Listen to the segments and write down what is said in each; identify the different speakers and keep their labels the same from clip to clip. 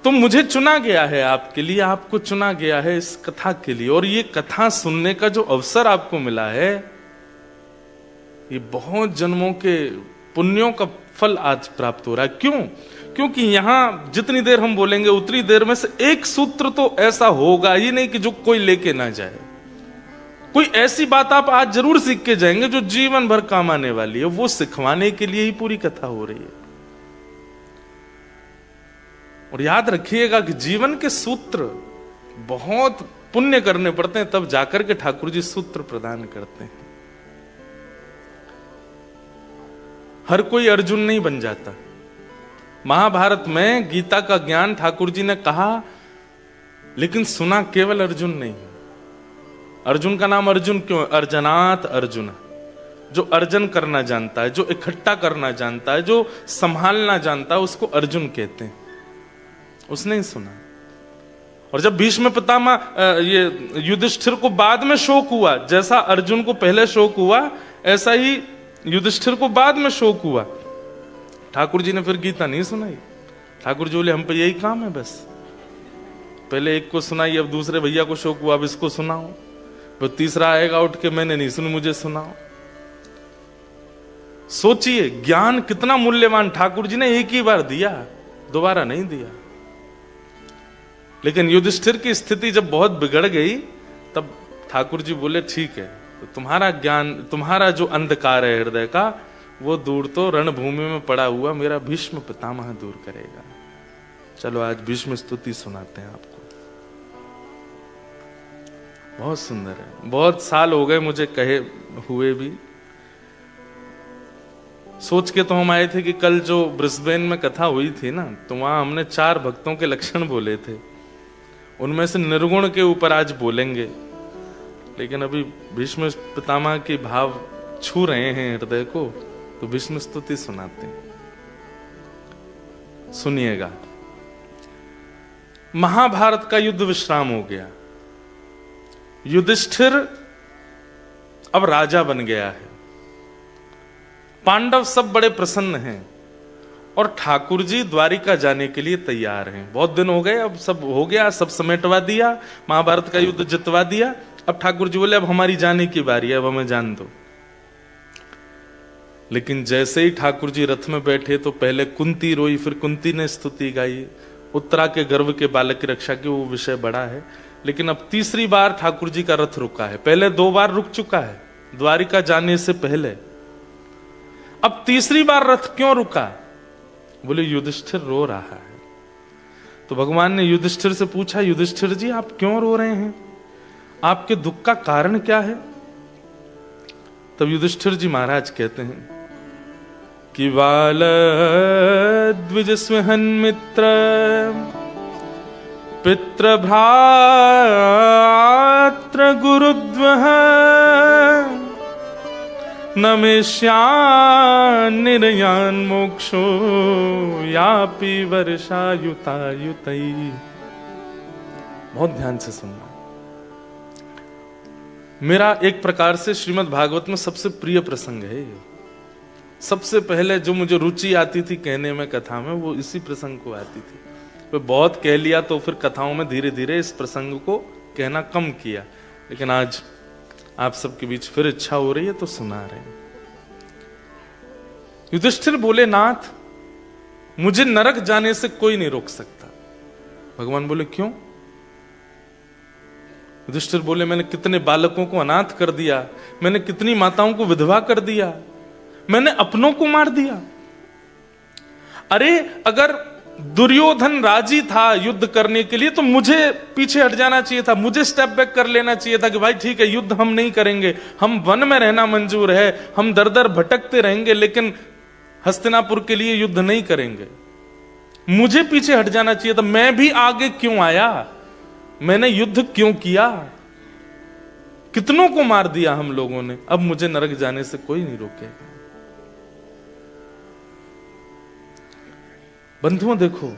Speaker 1: तो मुझे चुना गया है आपके लिए, आपको चुना गया है इस कथा के लिए, और ये कथा सुनने का जो अवसर आपको मिला है, ये बहुत जन्मों के पुण्यों का फल आज प्राप्त हो रहा है। क्यों? क्योंकि यहां जितनी देर हम बोलेंगे उतनी देर में से एक सूत्र तो ऐसा होगा ही नहीं कि जो कोई लेके ना जाए। कोई ऐसी बात आप आज जरूर सीख के जाएंगे जो जीवन भर काम आने वाली है, वो सिखवाने के लिए ही पूरी कथा हो रही है। और याद रखिएगा कि जीवन के सूत्र बहुत पुण्य करने पड़ते हैं, तब जाकर के ठाकुर जी सूत्र प्रदान करते हैं। हर कोई अर्जुन नहीं बन जाता। महाभारत में गीता का ज्ञान ठाकुर जी ने कहा, लेकिन सुना केवल अर्जुन नहीं। अर्जुन का नाम अर्जुन क्यों? अर्जनात अर्जुन, जो अर्जन करना जानता है, जो इकट्ठा करना जानता है, जो संभालना जानता है, उसको अर्जुन कहते हैं। उसने ही सुना। और जब भीष्म पितामह ये युधिष्ठिर को बाद में शोक हुआ, जैसा अर्जुन को पहले शोक हुआ ऐसा ही युधिष्ठिर को बाद में शोक हुआ, ठाकुर जी ने फिर गीता नहीं सुनाई। ठाकुर जी बोले हम पे यही काम है, बस पहले एक को सुनाई, अब दूसरे भैया को शोक हुआ, अब इसको सुनाओ, फिर तीसरा आएगा उठ के मैंने नहीं सुनी, मुझे सुनाओ। सोचिए ज्ञान कितना मूल्यवान, ठाकुर जी ने एक ही बार दिया, दोबारा नहीं दिया। लेकिन युधिष्ठिर की स्थिति जब बहुत बिगड़ गई, तब ठाकुर जी बोले ठीक है, तो तुम्हारा ज्ञान, तुम्हारा जो अंधकार है हृदय का, वो दूर तो रणभूमि में पड़ा हुआ मेरा भीष्म पितामह दूर करेगा। चलो आज भीष्म स्तुति सुनाते हैं आपको। बहुत सुंदर है। बहुत साल हो गए मुझे कहे हुए भी। सोच के तो हम आए थे कि कल जो ब्रिस्बेन में कथा हुई थी ना, तो वहां हमने 4 भक्तों के लक्षण बोले थे, उनमें से निर्गुण के ऊपर आज बोलेंगे। लेकिन अभी भीष्म पितामह की भाव छू रहे हैं हृदय को, तो भीष्म स्तुति सुनाते हैं। सुनिएगा। महाभारत का युद्ध विश्राम हो गया। युधिष्ठिर अब राजा बन गया है। पांडव सब बड़े प्रसन्न हैं और ठाकुर जी द्वारिका जाने के लिए तैयार हैं। बहुत दिन हो गए, अब सब हो गया, सब समेटवा दिया, महाभारत का युद्ध जितवा दिया। अब ठाकुर जी बोले अब हमारी जाने की बारी है, अब हमें जान दो। लेकिन जैसे ही ठाकुर जी रथ में बैठे तो पहले कुंती रोई, फिर कुंती ने स्तुति गाई, उत्तरा के गर्भ के बालक की रक्षा की, वो विषय बड़ा है। लेकिन अब तीसरी बार ठाकुर जी का रथ रुका है। पहले 2 बार रुक चुका है द्वारिका जाने से पहले, अब तीसरी बार रथ क्यों रुका? बोले युधिष्ठिर रो रहा है। तो भगवान ने युधिष्ठिर से पूछा, युधिष्ठिर जी आप क्यों रो रहे हैं? आपके दुख का कारण क्या है? तब युधिष्ठिर जी महाराज कहते हैं कि बाल द्विज स्वेहन मित्र पित्र भ्रात्र गुरुद्वह नमेश्यान मोक्षो यापि वर्षायुतायुतै। बहुत ध्यान से सुनना। मेरा एक प्रकार से श्रीमद् भागवत में सबसे प्रिय प्रसंग है ये। सबसे पहले जो मुझे रुचि आती थी कहने में कथा में, वो इसी प्रसंग को आती थी। तो बहुत कह लिया तो फिर कथाओं में धीरे धीरे इस प्रसंग को कहना कम किया, लेकिन आज आप सबके बीच फिर इच्छा हो रही है तो सुना रहे हैं। युधिष्ठिर बोले नाथ, मुझे नरक जाने से कोई नहीं रोक सकता। भगवान बोले क्यों? युधिष्ठिर बोले मैंने कितने बालकों को अनाथ कर दिया, मैंने कितनी माताओं को विधवा कर दिया, मैंने अपनों को मार दिया। अरे अगर दुर्योधन राजी था युद्ध करने के लिए तो मुझे पीछे हट जाना चाहिए था, मुझे स्टेप बैक कर लेना चाहिए था कि भाई ठीक है युद्ध हम नहीं करेंगे, हम वन में रहना मंजूर है, हम दर दर भटकते रहेंगे, लेकिन हस्तिनापुर के लिए युद्ध नहीं करेंगे। मुझे पीछे हट जाना चाहिए था। मैं भी आगे क्यों आया? मैंने युद्ध क्यों किया? कितनों को मार दिया हम लोगों ने। अब मुझे नरक जाने से कोई नहीं रोकेगा। बंधुओं देखो,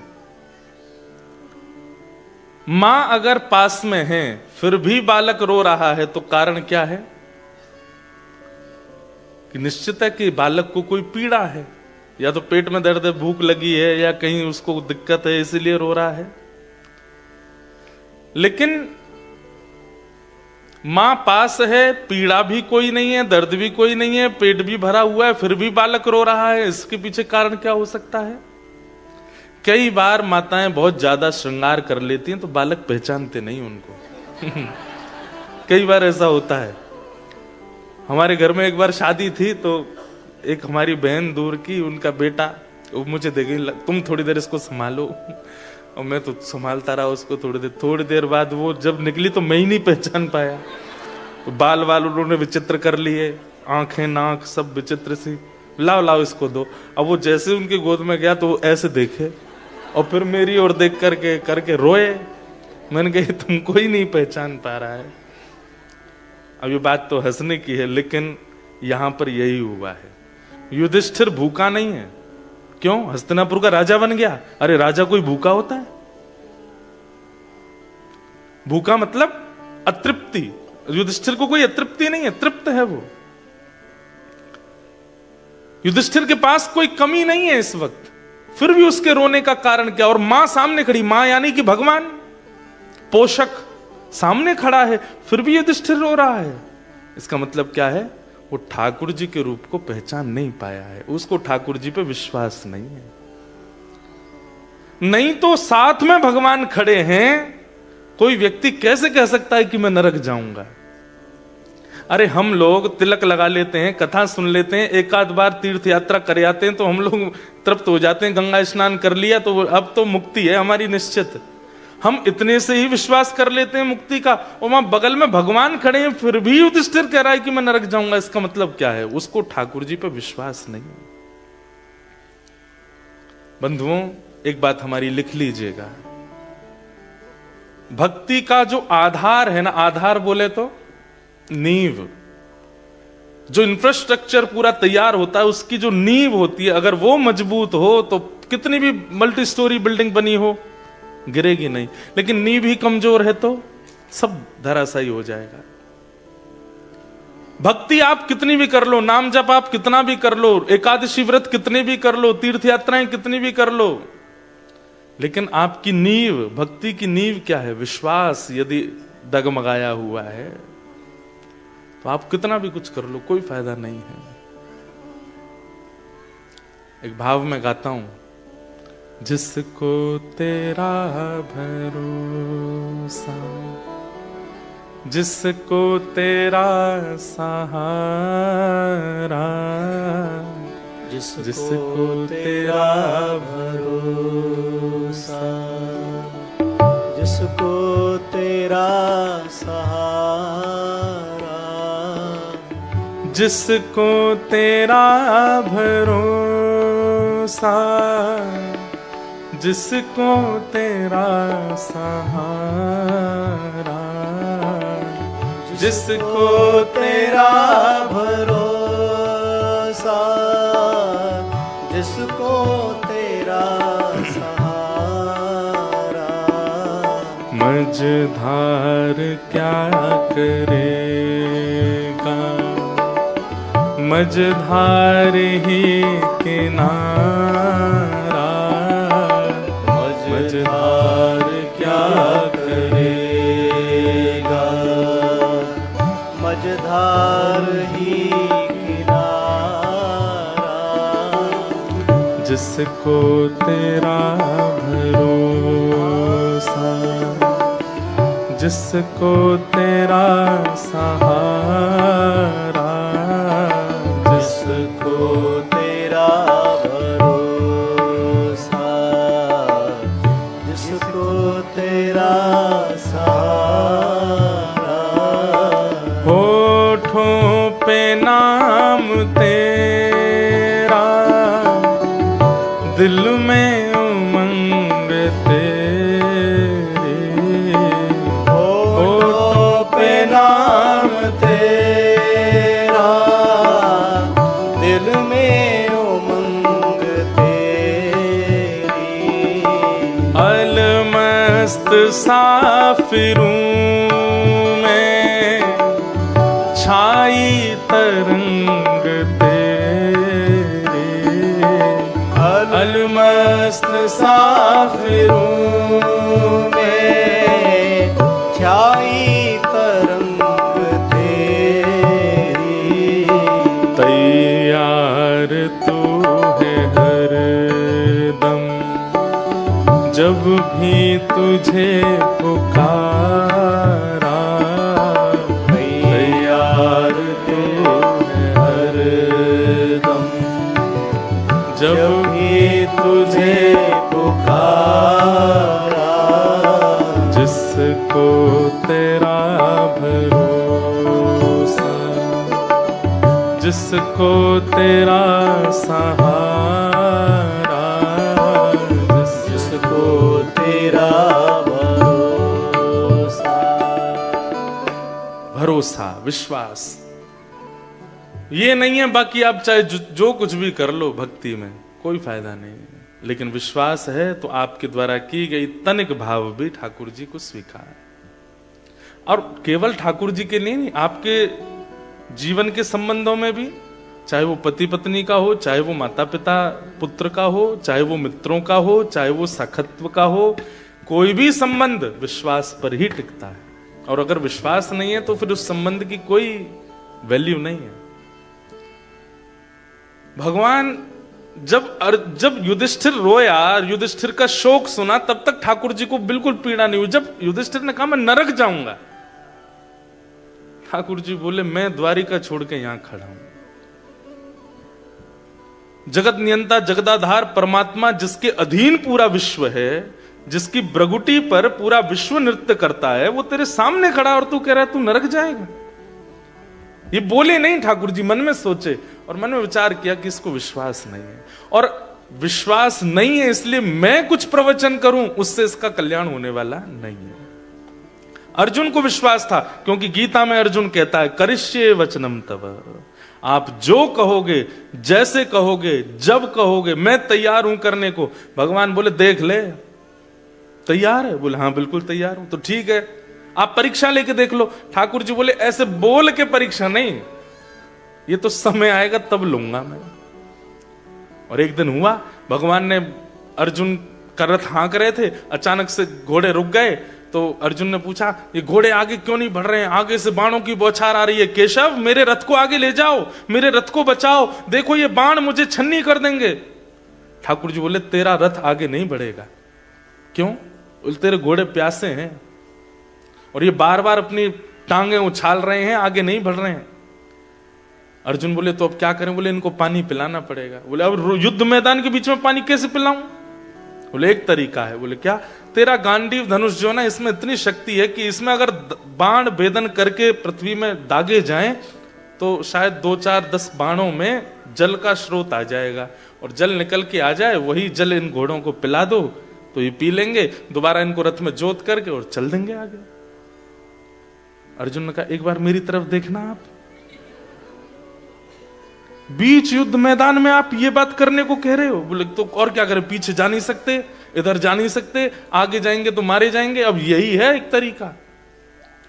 Speaker 1: मां अगर पास में है फिर भी बालक रो रहा है तो कारण क्या है? कि निश्चित है कि बालक को कोई पीड़ा है। या तो पेट में दर्द है, भूख लगी है, या कहीं उसको दिक्कत है इसीलिए रो रहा है। लेकिन मां पास है, पीड़ा भी कोई नहीं है, दर्द भी कोई नहीं है, पेट भी भरा हुआ है, फिर भी बालक रो रहा है। इसके पीछे कारण क्या हो सकता है? कई बार माताएं बहुत ज्यादा श्रृंगार कर लेती हैं तो बालक पहचानते नहीं उनको। कई बार ऐसा होता है। हमारे घर में एक बार शादी थी तो एक हमारी बहन दूर की, उनका बेटा वो मुझे देखे, तुम थोड़ी देर इसको संभालो, और मैं तो संभालता रहा उसको थोड़ी देर बाद वो जब निकली तो मैं ही नहीं पहचान पाया। बाल उन्होंने विचित्र कर लिए, आंखें नाक सब विचित्र सी। लाओ इसको दो। अब वो जैसे उनकी गोद में गया तो वो ऐसे देखे और फिर मेरी ओर देख करके रोए। मैंने कहा तुमको ही नहीं पहचान पा रहा है। अब ये बात तो हंसने की है, लेकिन यहां पर यही हुआ है। युधिष्ठिर भूखा नहीं है। क्यों? हस्तिनापुर का राजा बन गया। अरे राजा कोई भूखा होता है? भूखा मतलब अतृप्ति। युधिष्ठिर को कोई अतृप्ति नहीं है, तृप्त है वो। युधिष्ठिर के पास कोई कमी नहीं है इस वक्त, फिर भी उसके रोने का कारण क्या? और मां सामने खड़ी, मां यानी कि भगवान, पोषक सामने खड़ा है, फिर भी युधिष्ठिर रो रहा है। इसका मतलब क्या है? वो ठाकुर जी के रूप को पहचान नहीं पाया है, उसको ठाकुर जी पे विश्वास नहीं है। नहीं तो साथ में भगवान खड़े हैं, कोई व्यक्ति कैसे कह सकता है कि मैं नरक जाऊंगा? अरे हम लोग तिलक लगा लेते हैं, कथा सुन लेते हैं, एक आध बार तीर्थ यात्रा कर आते हैं तो हम लोग तृप्त हो जाते हैं, गंगा स्नान कर लिया तो अब तो मुक्ति है हमारी निश्चित। हम इतने से ही विश्वास कर लेते हैं मुक्ति का, और वहां बगल में भगवान खड़े हैं फिर भी युधिष्ठिर कह रहा है कि मैं नरक जाऊंगा। इसका मतलब क्या है? उसको ठाकुर जी पर विश्वास नहीं है। बंधुओं, एक बात हमारी लिख लीजिएगा, भक्ति का जो आधार है ना, आधार बोले तो नींव, जो इंफ्रास्ट्रक्चर पूरा तैयार होता है, उसकी जो नींव होती है, अगर वो मजबूत हो तो कितनी भी मल्टी स्टोरी बिल्डिंग बनी हो गिरेगी नहीं। लेकिन नींव ही कमजोर है तो सब धराशायी हो जाएगा। भक्ति आप कितनी भी कर लो, नाम जप आप कितना भी कर लो, एकादशी व्रत कितने भी कर लो, तीर्थ यात्राएं कितनी भी कर लो, लेकिन आपकी नींव, भक्ति की नींव क्या है? विश्वास यदि डगमगाया हुआ है तो आप कितना भी कुछ कर लो, कोई फायदा नहीं है। एक भाव में गाता हूं, जिसको तेरा भरोसा, जिसको तेरा सहारा, जिसको तेरा भरोसा,
Speaker 2: जिसको तेरा सहारा,
Speaker 1: जिसको तेरा भरोसा, जिसको तेरा सहारा,
Speaker 2: जिसको तेरा भरोसा, जिसको तेरा सहारा,
Speaker 1: मझधार क्या करेगा, मझधार ही किनारा, मझधार क्या करेगा,
Speaker 2: मझधार ही किनारा,
Speaker 1: जिसको तेरा भरोसा, जिसको तेरा सहारा,
Speaker 2: जिसको तेरा भरोसा, जिसको तेरा सहारा,
Speaker 1: होठों पे नाम तेरा, दिल में उमंग तेरी,
Speaker 2: होठों पे नाम तेरा, दिल में उमंग तेरी,
Speaker 1: अलमस्त साफिरूं में छाई तरंग तेरी,
Speaker 2: अलमस्त साफिरों में छाई तरंग तेरी।
Speaker 1: तैयार तू है हर दम जब भी तुझे पुकारा।
Speaker 2: तैयार तू है हर दम जब भी तुझे पुकारा।
Speaker 1: जिसको तेरा भरोसा, जिसको तेरा सहारा,
Speaker 2: जिसको तेरा भरोसा।
Speaker 1: भरोसा, विश्वास, ये नहीं है बाकी आप चाहे जो कुछ भी कर लो भक्ति में कोई फायदा नहीं है, लेकिन विश्वास है तो आपके द्वारा की गई तनिक भाव भी ठाकुर जी को स्वीकार। और केवल ठाकुर जी के लिए नहीं, आपके जीवन के संबंधों में भी, चाहे वो पति पत्नी का हो, चाहे वो माता पिता पुत्र का हो, चाहे वो मित्रों का हो, चाहे वो सखत्व का हो, कोई भी संबंध विश्वास पर ही टिकता है। और अगर विश्वास नहीं है तो फिर उस संबंध की कोई वैल्यू नहीं है। भगवान जब युधिष्ठिर रोया, युधिष्ठिर का शोक सुना, तब तक ठाकुर जी को बिल्कुल पीड़ा नहीं हुई। जब युधिष्ठिर ने कहा मैं नरक जाऊंगा, ठाकुर जी बोले मैं द्वारिका छोड़ के यहां खड़ा हूं। जगत नियंता जगदाधार परमात्मा जिसके अधीन पूरा विश्व है, जिसकी ब्रगुटी पर पूरा विश्व नृत्य करता है, वो तेरे सामने खड़ा और तू कह रहा है तू नरक जाएगा। ये बोले नहीं, ठाकुर जी मन में सोचे और मन में विचार किया कि इसको विश्वास नहीं है, और विश्वास नहीं है इसलिए मैं कुछ प्रवचन करूं उससे इसका कल्याण होने वाला नहीं है। अर्जुन को विश्वास था, क्योंकि गीता में अर्जुन कहता है करिष्ये वचनम तव, आप जो कहोगे, जैसे कहोगे, जब कहोगे, मैं तैयार हूं करने को। भगवान बोले देख ले तैयार है? बोले हाँ बिल्कुल तैयार हूं। तो ठीक है, आप परीक्षा लेके देख लो। ठाकुर जी बोले ऐसे बोल के परीक्षा नहीं, ये तो समय आएगा तब लूंगा मैं। और एक दिन हुआ, भगवान ने अर्जुन का रथ हाँक रहे थे, अचानक से घोड़े रुक गए। तो अर्जुन ने पूछा ये घोड़े आगे क्यों नहीं बढ़ रहे हैं? आगे से बाणों की बौछार आ रही है। केशव मेरे रथ को आगे ले जाओ, मेरे रथ को बचाओ, देखो ये बाण मुझे छन्नी कर देंगे। ठाकुर जी बोले तेरा रथ आगे नहीं बढ़ेगा। क्यों? बोले तेरे घोड़े प्यासे हैं और ये बार बार अपनी टांगे उछाल रहे हैं, आगे नहीं बढ़ रहे हैं। अर्जुन बोले तो अब क्या करें? बोले इनको पानी पिलाना पड़ेगा। बोले अब युद्ध मैदान के बीच में पानी कैसे पिलाऊं? बोले एक तरीका है। बोले क्या? तेरा गांडीव धनुष जो ना, इसमें इतनी शक्ति है कि इसमें अगर बाण भेदन करके पृथ्वी में दागे जाएं तो शायद 2, 4, 10 बाणों में जल का स्रोत आ जाएगा, और जल निकल के आ जाए, वही जल इन घोड़ों को पिला दो तो ये पी लेंगे, दोबारा इनको रथ में जोत करके और चल देंगे आगे। अर्जुन ने कहा एक बार मेरी तरफ देखना, आप बीच युद्ध मैदान में आप ये बात करने को कह रहे हो? बोले तो और क्या करें, पीछे जा नहीं सकते, इधर जा नहीं सकते, आगे जाएंगे तो मारे जाएंगे। अब यही है एक तरीका,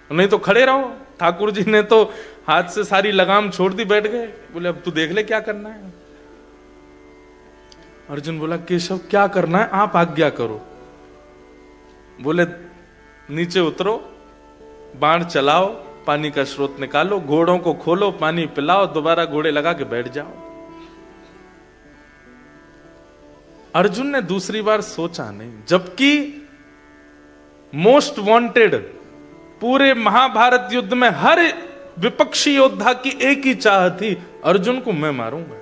Speaker 1: नहीं तो खड़े रहो। ठाकुर जी ने तो हाथ से सारी लगाम छोड़ दी, बैठ गए। बोले अब तू देख ले क्या करना है। अर्जुन बोला केशव क्या करना है, आप आज्ञा करो। बोले नीचे उतरो, बाण चलाओ, पानी का स्रोत निकालो, घोड़ों को खोलो, पानी पिलाओ, दोबारा घोड़े लगा के बैठ जाओ। अर्जुन ने दूसरी बार सोचा नहीं, जबकि मोस्ट वांटेड पूरे महाभारत युद्ध में हर विपक्षी योद्धा की एक ही चाह थी, अर्जुन को मैं मारूंगा।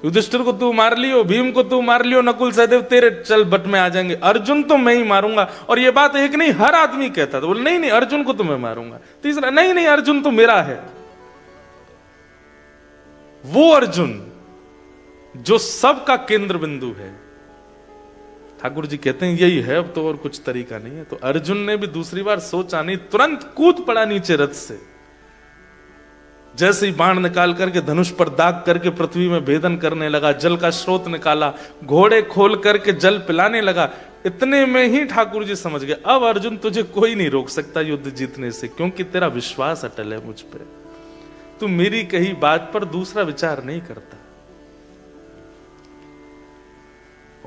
Speaker 1: युधिष्ठिर को तू मार लियो, भीम को तू मार लियो, नकुल सहदेव तेरे चल बट में आ जाएंगे, अर्जुन तो मैं ही मारूंगा। और ये बात एक नहीं हर आदमी कहता था। बोले नहीं नहीं अर्जुन को तो मैं मारूंगा। तीसरा नहीं नहीं अर्जुन तो मेरा है। वो अर्जुन जो सबका केंद्र बिंदु है, ठाकुर जी कहते हैं यही है, अब तो और कुछ तरीका नहीं है। तो अर्जुन ने भी दूसरी बार सोचा नहीं, तुरंत कूद पड़ा नीचे रथ से। जैसे ही बाण निकाल करके धनुष पर दाग करके पृथ्वी में भेदन करने लगा, जल का स्रोत निकाला, घोड़े खोल करके जल पिलाने लगा। इतने में ही ठाकुर जी समझ गए अब अर्जुन तुझे कोई नहीं रोक सकता युद्ध जीतने से, क्योंकि तेरा विश्वास अटल है मुझ पे, तू मेरी कही बात पर दूसरा विचार नहीं करता।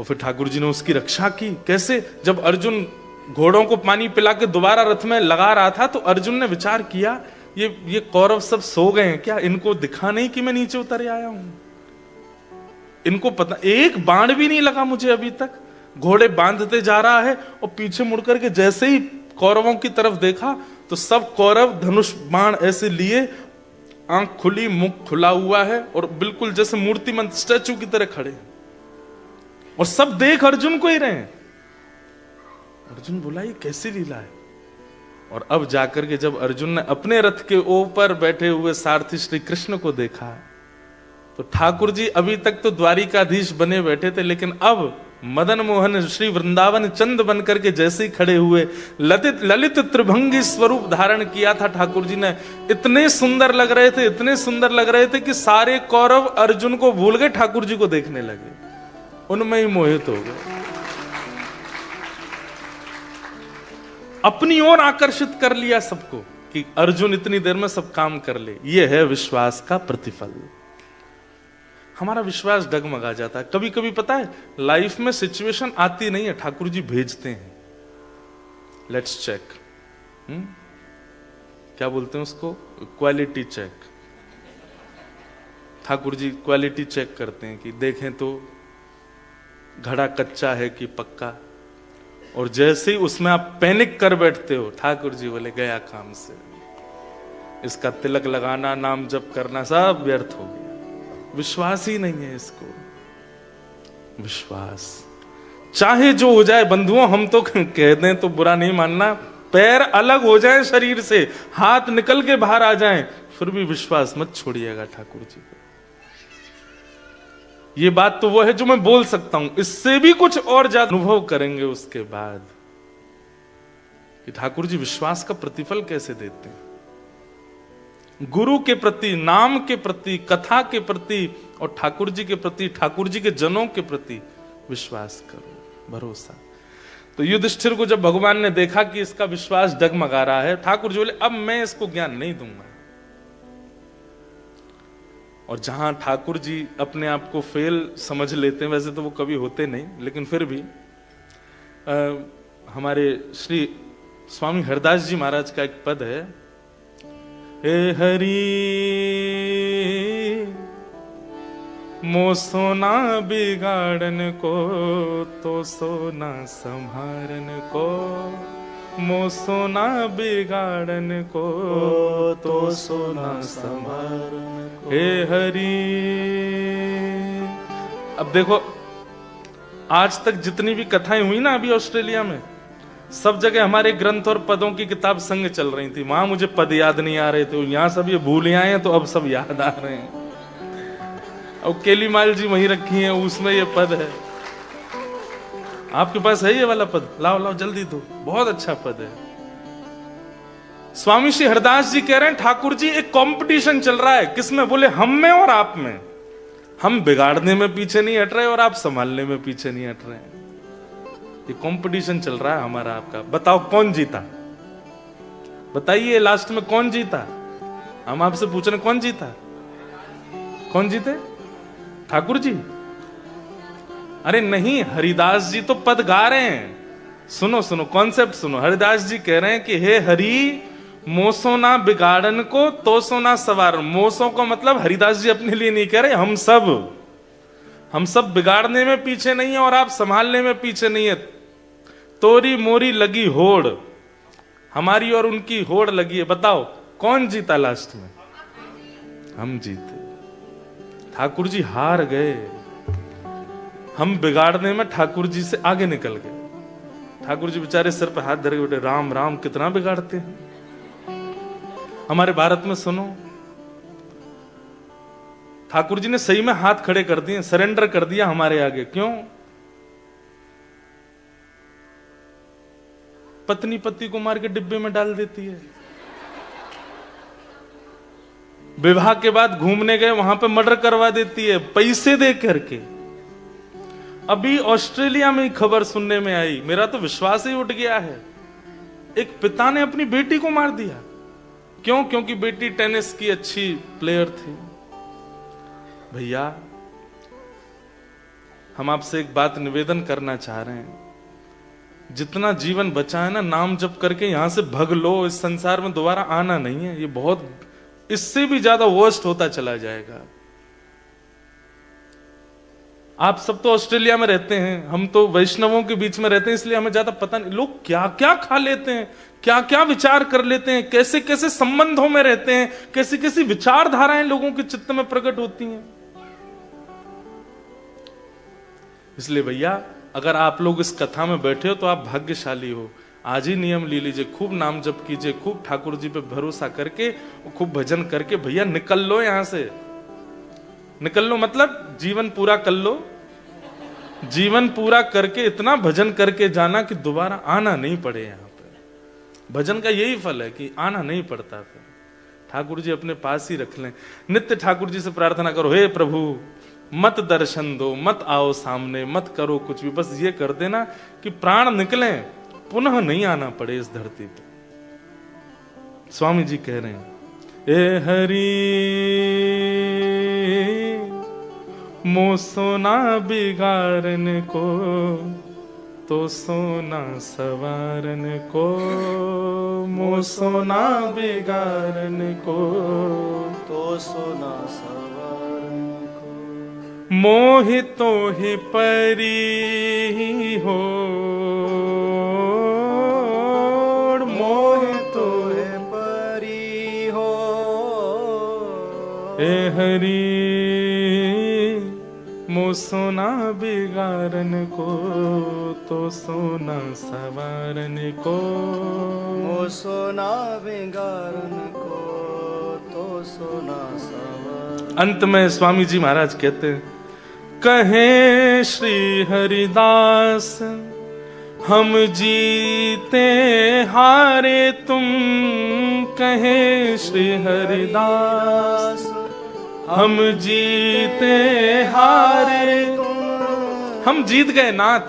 Speaker 1: और फिर ठाकुर जी ने उसकी रक्षा की। कैसे? जब अर्जुन घोड़ों को पानी पिला के दोबारा रथ में लगा रहा था तो अर्जुन ने विचार किया, ये कौरव सब सो गए हैं क्या? इनको दिखा नहीं कि मैं नीचे उतर आया हूं? इनको पता, एक बाण भी नहीं लगा मुझे अभी तक। घोड़े बांधते जा रहा है और पीछे मुड़कर के जैसे ही कौरवों की तरफ देखा तो सब कौरव धनुष बाण ऐसे लिए, आंख खुली, मुख खुला हुआ है और बिल्कुल जैसे मूर्तिमंत स्टैचू की तरह खड़े हैं। और सब देख अर्जुन को ही रहे हैं। अर्जुन बोला, ये कैसी लीला है? और अब जाकर के जब अर्जुन ने अपने रथ के ऊपर बैठे हुए सारथी श्री कृष्ण को देखा तो ठाकुर जी अभी तक तो द्वारिकाधीश बने बैठे थे, लेकिन अब मदन मोहन श्री वृंदावन चंद बनकर के जैसे ही खड़े हुए, ललित त्रिभंगी स्वरूप धारण किया था ठाकुर जी ने। इतने सुंदर लग रहे थे, इतने सुंदर लग रहे थे कि सारे कौरव अर्जुन को भूल गए, ठाकुर जी को देखने लगे, उनमें ही मोहित हो गए, अपनी ओर आकर्षित कर लिया सबको कि अर्जुन इतनी देर में सब काम कर ले। यह है विश्वास का प्रतिफल। हमारा विश्वास डगमगा जाता है। कभी कभी पता है लाइफ में सिचुएशन आती नहीं है, ठाकुर जी भेजते हैं। लेट्स चेक, क्या बोलते हैं उसको, quality check. Thakur ji quality check करते हैं कि देखें तो घड़ा कच्चा है कि पक्का। और जैसे ही उसमें आप पैनिक कर बैठते हो, ठाकुर जी बोले गया काम से, इसका तिलक लगाना, नाम जप करना सब व्यर्थ हो गया। विश्वास ही नहीं है इसको। विश्वास चाहे जो हो जाए बंधुओं, हम तो कह दें तो बुरा नहीं मानना, पैर अलग हो जाए शरीर से, हाथ निकल के बाहर आ जाएं, फिर भी विश्वास मत छोड़िएगा ठाकुर जी को। ये बात तो वो है जो मैं बोल सकता हूं, इससे भी कुछ और ज्यादा अनुभव करेंगे उसके बाद कि ठाकुर जी विश्वास का प्रतिफल कैसे देते हैं। गुरु के प्रति, नाम के प्रति, कथा के प्रति और ठाकुर जी के प्रति, ठाकुर जी के जनों के प्रति विश्वास करो, भरोसा। तो युधिष्ठिर को जब भगवान ने देखा कि इसका विश्वास डगमगा रहा है, ठाकुर जी बोले अब मैं इसको ज्ञान नहीं दूंगा। और जहां ठाकुर जी अपने आप को फेल समझ लेते हैं, वैसे तो वो कभी होते नहीं, लेकिन फिर भी हमारे श्री स्वामी हरदास जी महाराज का एक पद है, हे हरि मो सोना बिगाड़न को तो सोना संभारन को, मो सोना बिगाड़न को तो सोना संभारन को। हे हरि, अब देखो आज तक जितनी भी कथाएं हुई ना अभी ऑस्ट्रेलिया में, सब जगह हमारे ग्रंथ और पदों की किताब संग चल रही थी। वहां मुझे पद याद नहीं आ रहे थे, यहां सब ये भूल आए हैं तो अब सब याद आ रहे हैं। अब केलीमाल जी वहीं रखी हैं, उसमें ये पद है। आपके पास है ये वाला पद? लाओ लाओ जल्दी दो, बहुत अच्छा पद है। स्वामी श्री हरदास जी कह रहे हैं ठाकुर जी एक कंपटीशन चल रहा है, किसमें? बोले हम में और आप में। हम बिगाड़ने में पीछे नहीं हट रहे और आप संभालने में पीछे नहीं हट रहे हैं। ये कंपटीशन चल रहा है हमारा आपका। बताओ कौन जीता? बताइए लास्ट में कौन जीता? हम आपसे पूछ रहे कौन जीता? कौन जीते? ठाकुर जी? अरे नहीं, हरिदास जी तो पद गा रहे हैं। सुनो सुनो, कॉन्सेप्ट सुनो। हरिदास जी कह रहे हैं कि हे हरि मोसो ना बिगाड़न को तो सोना सवार। मोसो को मतलब हरिदास जी अपने लिए नहीं कह रहे, हम सब बिगाड़ने में पीछे नहीं है और आप संभालने में पीछे नहीं है। तोरी मोरी लगी होड़, हमारी और उनकी होड़ लगी है। बताओ कौन जीता लास्ट में? हम जीते। ठाकुर जी हार गए, हम बिगाड़ने में ठाकुर जी से आगे निकल गए। ठाकुर जी बेचारे सिर पर हाथ धर के बैठे, राम राम कितना बिगाड़ते हैं। हमारे भारत में सुनो, ठाकुर जी ने सही में हाथ खड़े कर दिए, सरेंडर कर दिया हमारे आगे। क्यों? पत्नी पति को मार के डिब्बे में डाल देती है। विवाह के बाद घूमने गए, वहां पे मर्डर करवा देती है पैसे दे करके। अभी ऑस्ट्रेलिया में ही खबर सुनने में आई, मेरा तो विश्वास ही उठ गया है। एक पिता ने अपनी बेटी को मार दिया। क्यों? क्योंकि बेटी टेनिस की अच्छी प्लेयर थी। भैया हम आपसे एक बात निवेदन करना चाह रहे हैं, जितना जीवन बचा है ना, नाम जप करके यहां से भग लो, इस संसार में दोबारा आना नहीं है। ये बहुत, इससे भी ज्यादा वर्स्ट होता चला जाएगा। आप सब तो ऑस्ट्रेलिया में रहते हैं, हम तो वैष्णवों के बीच में रहते हैं, इसलिए हमें ज्यादा पता नहीं लोग क्या क्या खा लेते हैं, क्या क्या विचार कर लेते हैं, कैसे कैसे संबंधों में रहते हैं, कैसी कैसी विचारधाराएं लोगों के चित्त में प्रकट होती हैं। इसलिए भैया, अगर आप लोग इस कथा में बैठे हो तो आप भाग्यशाली हो। आज ही नियम ले लीजिए, खूब नाम जप कीजिए, खूब ठाकुर जी पे भरोसा करके, खूब भजन करके भैया निकल लो यहां से। निकल लो मतलब जीवन पूरा कर लो, जीवन पूरा करके इतना भजन करके जाना कि दोबारा आना नहीं पड़े यहां पे। भजन का यही फल है कि आना नहीं पड़ता। फिर ठाकुर जी अपने पास ही रख लें। नित्य ठाकुर जी से प्रार्थना करो, हे प्रभु मत दर्शन दो, मत आओ सामने, मत करो कुछ भी, बस ये कर देना कि प्राण निकले, पुनः नहीं आना पड़े इस धरती पे। स्वामी जी कह रहे हैं, ए हरि मो सोना बिगाड़न को, तो सोना सवारन को, मो सोना बिगाड़न को,
Speaker 2: तो सोना सवारन को,
Speaker 1: मोहि तो ही परी हो,
Speaker 2: मोहि तो है परी हो,
Speaker 1: ए हरि मो सोना बिगाड़न को, तो सोना सवारन को,
Speaker 2: मो सोना बिगाड़न को, तो सोना सवारन।
Speaker 1: अंत में स्वामी जी महाराज कहते हैं, कहे श्री हरिदास हम जीते हारे तुम, कहे श्री हरिदास हम जीते हारे तुम। हम जीत गए नाथ,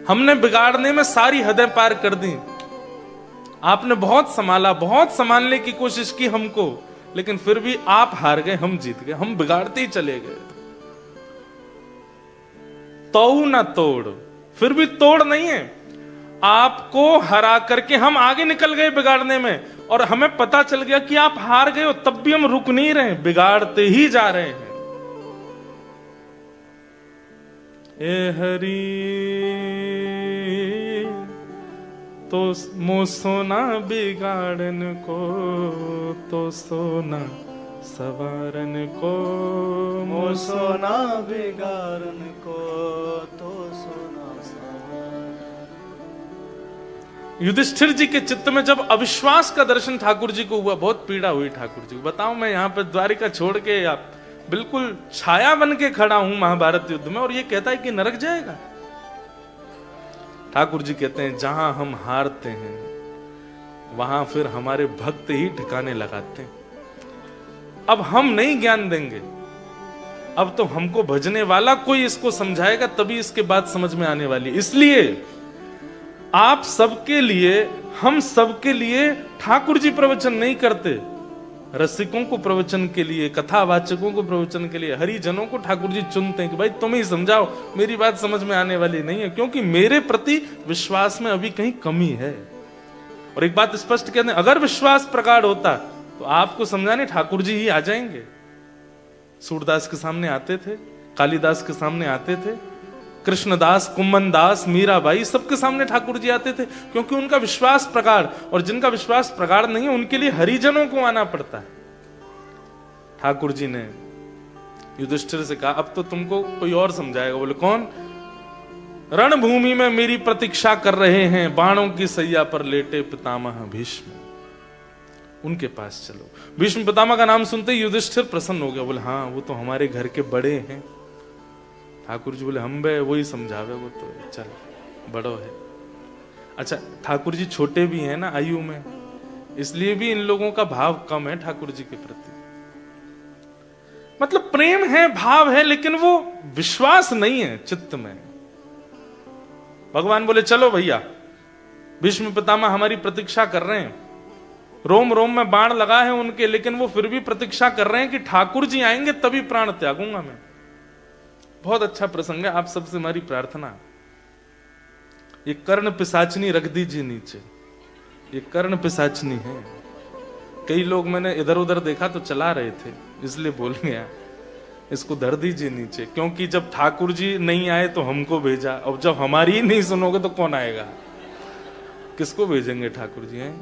Speaker 1: हमने बिगाड़ने में सारी हदें पार कर दी। आपने बहुत संभाला, बहुत संभालने की कोशिश की हमको, लेकिन फिर भी आप हार गए, हम जीत गए, हम बिगाड़ते ही चले गए। तो ना तोड़, फिर भी तोड़ नहीं है, आपको हरा करके हम आगे निकल गए बिगाड़ने में, और हमें पता चल गया कि आप हार गए हो, तब भी हम रुक नहीं रहे, बिगाड़ते ही जा रहे हैं। ए हरि तो मो सोना बिगाड़न को, तो सोना सवारन को,
Speaker 2: मो सोना बिगाड़न को, तो सोना सवारन।
Speaker 1: युधिष्ठिर जी के चित्त में जब अविश्वास का दर्शन ठाकुर जी को हुआ, बहुत पीड़ा हुई ठाकुर जी को। बताओ, मैं यहाँ पे द्वारिका छोड़ के आप बिल्कुल छाया बन के खड़ा हूं महाभारत युद्ध में, और ये कहता है कि नरक जाएगा। ठाकुर जी कहते हैं, जहां हम हारते हैं वहां फिर हमारे भक्त ही ठिकाने लगाते हैं। अब हम नहीं ज्ञान देंगे, अब तो हमको भजने वाला कोई इसको समझाएगा, तभी इसके बात समझ में आने वाली। इसलिए आप सबके लिए, हम सबके लिए ठाकुर जी प्रवचन नहीं करते, रसिकों को प्रवचन के लिए, कथावाचकों को प्रवचन के लिए, हरिजनों को ठाकुर जी चुनते हैं कि भाई तुम ही समझाओ, मेरी बात समझ में आने वाली नहीं है, क्योंकि मेरे प्रति विश्वास में अभी कहीं कमी है। और एक बात स्पष्ट कहते हैं, अगर विश्वास प्रगाढ़ होता तो आपको समझाने ठाकुर जी ही आ जाएंगे। सूरदास के सामने आते थे, कालिदास के सामने आते थे, कृष्णदास, कुम्मन दास, मीराबाई, सबके सामने ठाकुर जी आते थे, क्योंकि उनका विश्वास प्रगाढ़, और जिनका विश्वास प्रगाढ़ नहीं है उनके लिए हरिजनों को आना पड़ता है। ठाकुर जी ने युधिष्ठिर से कहा, अब तो तुमको कोई और समझाएगा। बोले कौन? रणभूमि में मेरी प्रतीक्षा कर रहे हैं बाणों की सैया पर लेटे पितामह भीष्म, उनके पास चलो। भीष्म पितामह का नाम सुनते ही युधिष्ठिर प्रसन्न हो गया। बोले हाँ, वो तो हमारे घर के बड़े हैं। ठाकुर जी बोले, हम बे वही समझावे, वो तो चल बड़ो है। अच्छा, ठाकुर जी छोटे भी हैं ना आयु में, इसलिए भी इन लोगों का भाव कम है ठाकुर जी के प्रति। मतलब प्रेम है, भाव है, लेकिन वो विश्वास नहीं है चित्त में। भगवान बोले, चलो भैया, भीष्म पितामह हमारी प्रतीक्षा कर रहे हैं, रोम रोम में बाण लगा है उनके, लेकिन वो फिर भी प्रतीक्षा कर रहे हैं कि ठाकुर जी आएंगे तभी प्राण त्यागूंगा मैं। बहुत अच्छा प्रसंग है, आप सबसे हमारी प्रार्थना, ये कर्ण पिशाचनी रख दीजिए नीचे, ये कर्ण पिशाचनी है। कई लोग मैंने इधर उधर देखा तो चला रहे थे, इसलिए बोल गया, इसको धर दीजिए नीचे, क्योंकि जब ठाकुर जी नहीं आए तो हमको भेजा, अब जब हमारी ही नहीं सुनोगे तो कौन आएगा, किसको भेजेंगे ठाकुर जी हैं?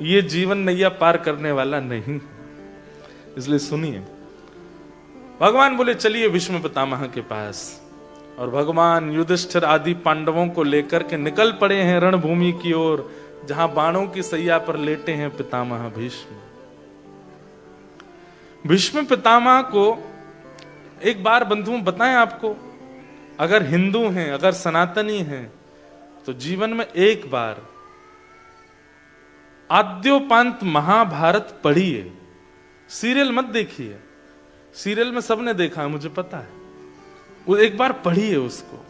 Speaker 1: ये जीवन नैया पार करने वाला नहीं, इसलिए सुनिए। भगवान बोले चलिए भीष्म पितामह के पास, और भगवान युधिष्ठिर आदि पांडवों को लेकर के निकल पड़े हैं रणभूमि की ओर, जहां बाणों की सैया पर लेटे हैं पितामह भीष्म। भीष्म पितामह को एक बार बंधुओं बताएं आपको, अगर हिंदू हैं, अगर सनातनी हैं, तो जीवन में एक बार आद्योपांत महाभारत पढ़िए, सीरियल मत देखिए, सीरियल में सबने देखा है मुझे पता है, वो एक बार पढ़िए उसको।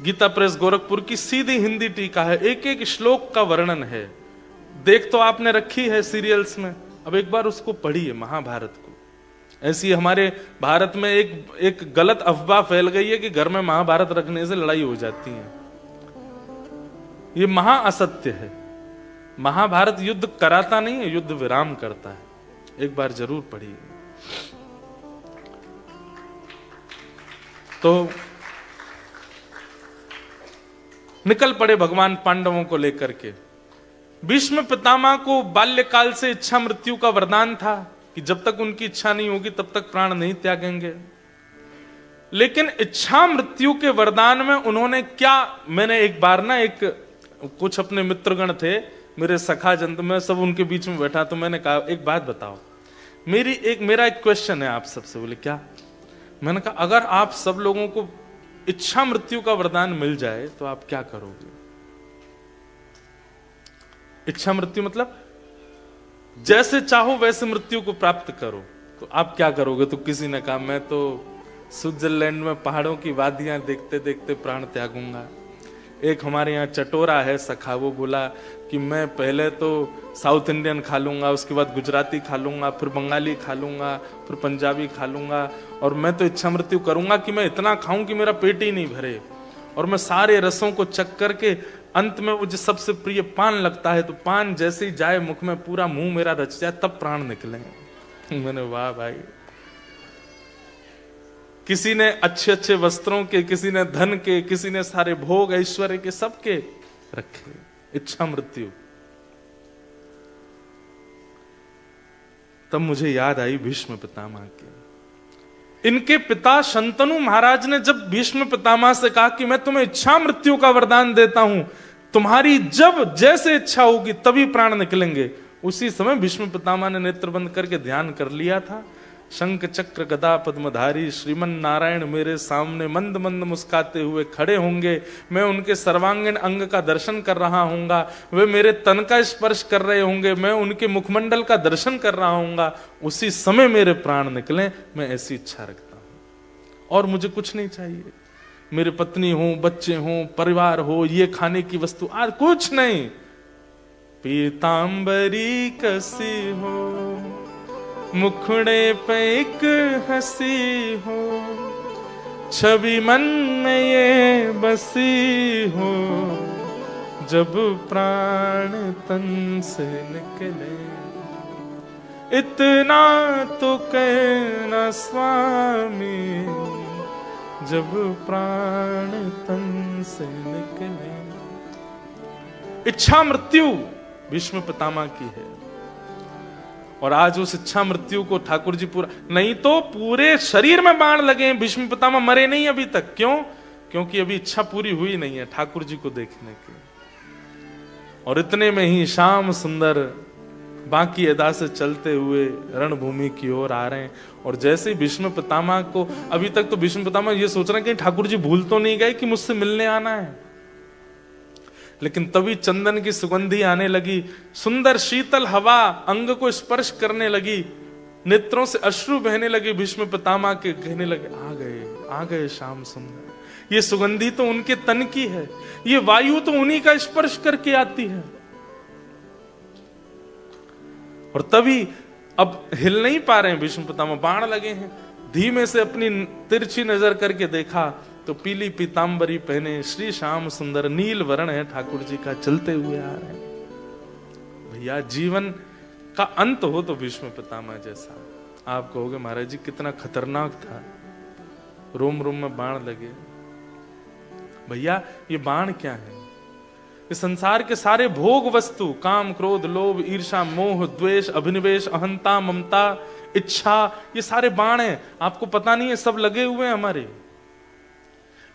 Speaker 1: गीता प्रेस गोरखपुर की सीधी हिंदी टीका है, एक एक श्लोक का वर्णन है, देख तो आपने रखी है सीरियल्स में, अब एक बार उसको पढ़िए महाभारत को। ऐसी हमारे भारत में एक गलत अफवाह फैल गई है कि घर में महाभारत रखने से लड़ाई हो जाती है, ये महा असत्य है। महाभारत युद्ध कराता नहीं है, युद्ध विराम करता है, एक बार जरूर पढ़िए। तो निकल पड़े भगवान पांडवों को लेकर के। भीष्म पितामह को बाल्यकाल से इच्छा मृत्यु का वरदान था कि जब तक उनकी इच्छा नहीं होगी तब तक प्राण नहीं त्यागेंगे, लेकिन इच्छा मृत्यु के वरदान में उन्होंने क्या, मैंने एक बार ना कुछ अपने मित्रगण थे, मेरे सखा जन, मैं सब उनके बीच में बैठा, तो मैंने कहा एक बात बताओ, मेरा एक क्वेश्चन है आप सबसे। बोले क्या? मैंने कहा अगर आप सब लोगों को इच्छा मृत्यु का वरदान मिल जाए तो आप क्या करोगे? इच्छा मृत्यु मतलब जैसे चाहो वैसे मृत्यु को प्राप्त करो, तो आप क्या करोगे? तो किसी ने कहा मैं तो स्विट्जरलैंड में पहाड़ों की वादियां देखते देखते प्राण त्यागूंगा। एक हमारे यहाँ चटोरा है सखा, वो बोला कि मैं पहले तो साउथ इंडियन खा लूंगा, उसके बाद गुजराती खा लूंगा, फिर बंगाली खा लूंगा, फिर पंजाबी खा लूंगा, और मैं तो इच्छा मृत्यु करूंगा कि मैं इतना खाऊं कि मेरा पेट ही नहीं भरे, और मैं सारे रसों को चख करके अंत में मुझे सबसे प्रिय पान लगता है, तो पान जैसे ही जाए मुख में पूरा मुंह मेरा रच जाए तब प्राण निकले। मैंने वाह भाई, किसी ने अच्छे अच्छे वस्त्रों के, किसी ने धन के, किसी ने सारे भोग ऐश्वर्य के, सबके रखे इच्छा मृत्यु। तब मुझे याद आई भीष्म पितामह के। इनके पिता शंतनु महाराज ने जब भीष्म पितामह से कहा कि मैं तुम्हें इच्छा मृत्यु का वरदान देता हूं, तुम्हारी जब जैसे इच्छा होगी तभी प्राण निकलेंगे, उसी समय भीष्म पितामह ने नेत्र बंद करके ध्यान कर लिया था। शंख चक्र गदा पद्मधारी श्रीमन नारायण मेरे सामने मंद मंद मुस्काते हुए खड़े होंगे, मैं उनके सर्वांगीण अंग का दर्शन कर रहा हूंगा, वे मेरे तन का स्पर्श कर रहे होंगे, मैं उनके मुखमंडल का दर्शन कर रहा हूंगा, उसी समय मेरे प्राण निकले, मैं ऐसी इच्छा रखता हूं। और मुझे कुछ नहीं चाहिए, मेरे पत्नी हो, बच्चे हो, परिवार हो, ये खाने की वस्तु आज कुछ नहीं, पीतांबरी कसी हो, मुखड़े पे एक हंसी हो, छवि मन में ये बसी हो, जब प्राण तन से निकले, इतना तो कहना स्वामी, जब प्राण तन से निकले। इच्छा मृत्यु भीष्म पितामह की है, और आज उस इच्छा मृत्यु को ठाकुर जी पूरा, नहीं तो पूरे शरीर में बाण लगे, भीष्म पितामह मरे नहीं अभी तक। क्यों? क्योंकि अभी इच्छा पूरी हुई नहीं है ठाकुर जी को देखने की। और इतने में ही श्याम सुंदर बाकी अदा से चलते हुए रणभूमि की ओर आ रहे हैं, और जैसे ही भीष्म पितामह को, अभी तक तो भीष्म पितामह ये सोच रहे हैं कि ठाकुर जी भूल तो नहीं गए कि मुझसे मिलने आना है, लेकिन तभी चंदन की सुगंधी आने लगी, सुंदर शीतल हवा अंग को स्पर्श करने लगी, नेत्रों से अश्रु बहने लगे भीष्म पितामह के, कहने लगे आ गए श्याम सुंदर। ये सुगंधी तो उनके तन की है, ये वायु तो उन्हीं का स्पर्श करके आती है। और तभी अब हिल नहीं पा रहे हैं भीष्म पितामह, बाण लगे हैं, धीमे से अपनी तिरछी नजर करके देखा तो पीली पीतांबरी पहने श्री श्याम सुंदर नील वर्ण है ठाकुर जी का, चलते हुए आ रहे हैं। भैया जीवन का अंत हो तो भीष्म पितामह जैसा। आप कहोगे महाराज जी कितना खतरनाक था, रोम रोम में बाण लगे। भैया ये बाण क्या है? ये संसार के सारे भोग वस्तु, काम क्रोध लोभ ईर्षा मोह द्वेष अभिनिवेश अहंता ममता इच्छा, ये सारे बाण हैं। आपको पता नहीं है, सब लगे हुए हैं हमारे।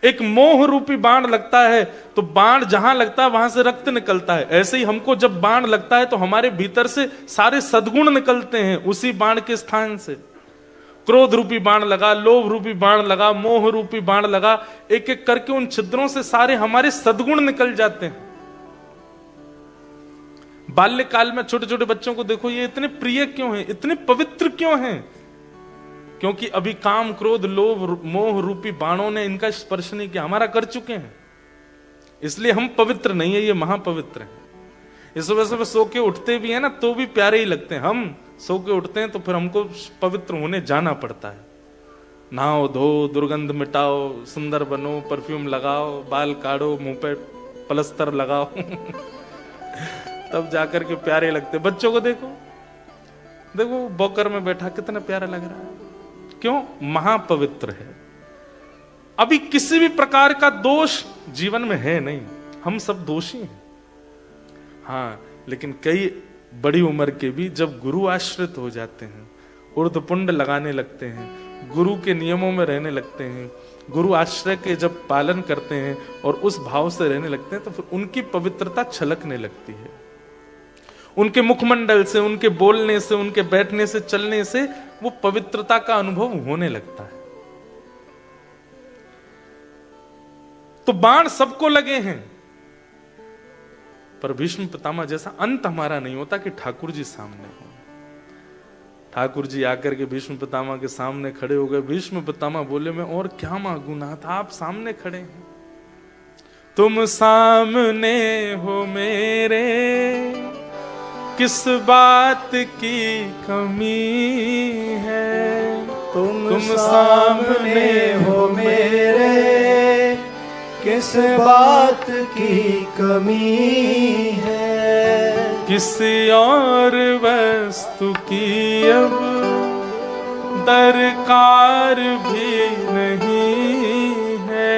Speaker 1: एक मोह रूपी बाण लगता है तो बाण जहां लगता है वहां से रक्त निकलता है। ऐसे ही हमको जब बाण लगता है तो हमारे भीतर से सारे सद्गुण निकलते हैं उसी बाण के स्थान से। क्रोध रूपी बाण लगा, लोभ रूपी बाण लगा, मोह रूपी बाण लगा, एक एक करके उन छिद्रों से सारे हमारे सद्गुण निकल जाते हैं। बाल्यकाल में छोटे छोटे बच्चों को देखो, ये इतने प्रिय क्यों हैं, इतने पवित्र क्यों हैं? क्योंकि अभी काम क्रोध लोभ मोह रूपी बाणों ने इनका स्पर्श नहीं किया, हमारा कर चुके हैं। इसलिए हम पवित्र नहीं है, ये महापवित्र है। इस वजह से सो के उठते भी है ना तो भी प्यारे ही लगते हैं। हम सो के उठते हैं तो फिर हमको पवित्र होने जाना पड़ता है। नहाओ धो, दुर्गंध मिटाओ, सुंदर बनो, परफ्यूम लगाओ, बाल काढ़ो, मुंह पे प्लस्तर लगाओ तब जाकर के प्यारे लगते। बच्चों को देखो देखो, बॉकर में बैठा कितना प्यारा लग रहा है। क्यों? महापवित्र है। अभी किसी भी प्रकार का दोष जीवन में है नहीं, हम सब दोषी हैं। हाँ, लेकिन कई बड़ी उम्र के भी जब गुरु आश्रित हो जाते हैं, ऊर्ध्वपुंड लगाने लगते हैं, गुरु के नियमों में रहने लगते हैं, गुरु आश्रय के जब पालन करते हैं और उस भाव से रहने लगते हैं तो फिर उनकी पवित्रता छलकने लगती है। उनके मुखमंडल से, उनके बोलने से, उनके बैठने से, चलने से वो पवित्रता का अनुभव होने लगता है। तो बाण सबको लगे हैं, पर भीष्म पितामह जैसा अंत हमारा नहीं होता कि ठाकुर जी सामने हो। ठाकुर जी आकर के भीष्म पितामह के सामने खड़े हो गए। भीष्म पितामह बोले, मैं और क्या मांगू नाथ, आप सामने खड़े हैं, तुम सामने हो मेरे, किस बात की कमी है।
Speaker 2: तुम सामने हो मेरे, किस बात की कमी है।
Speaker 1: किसी और वस्तु की अब दरकार भी नहीं है।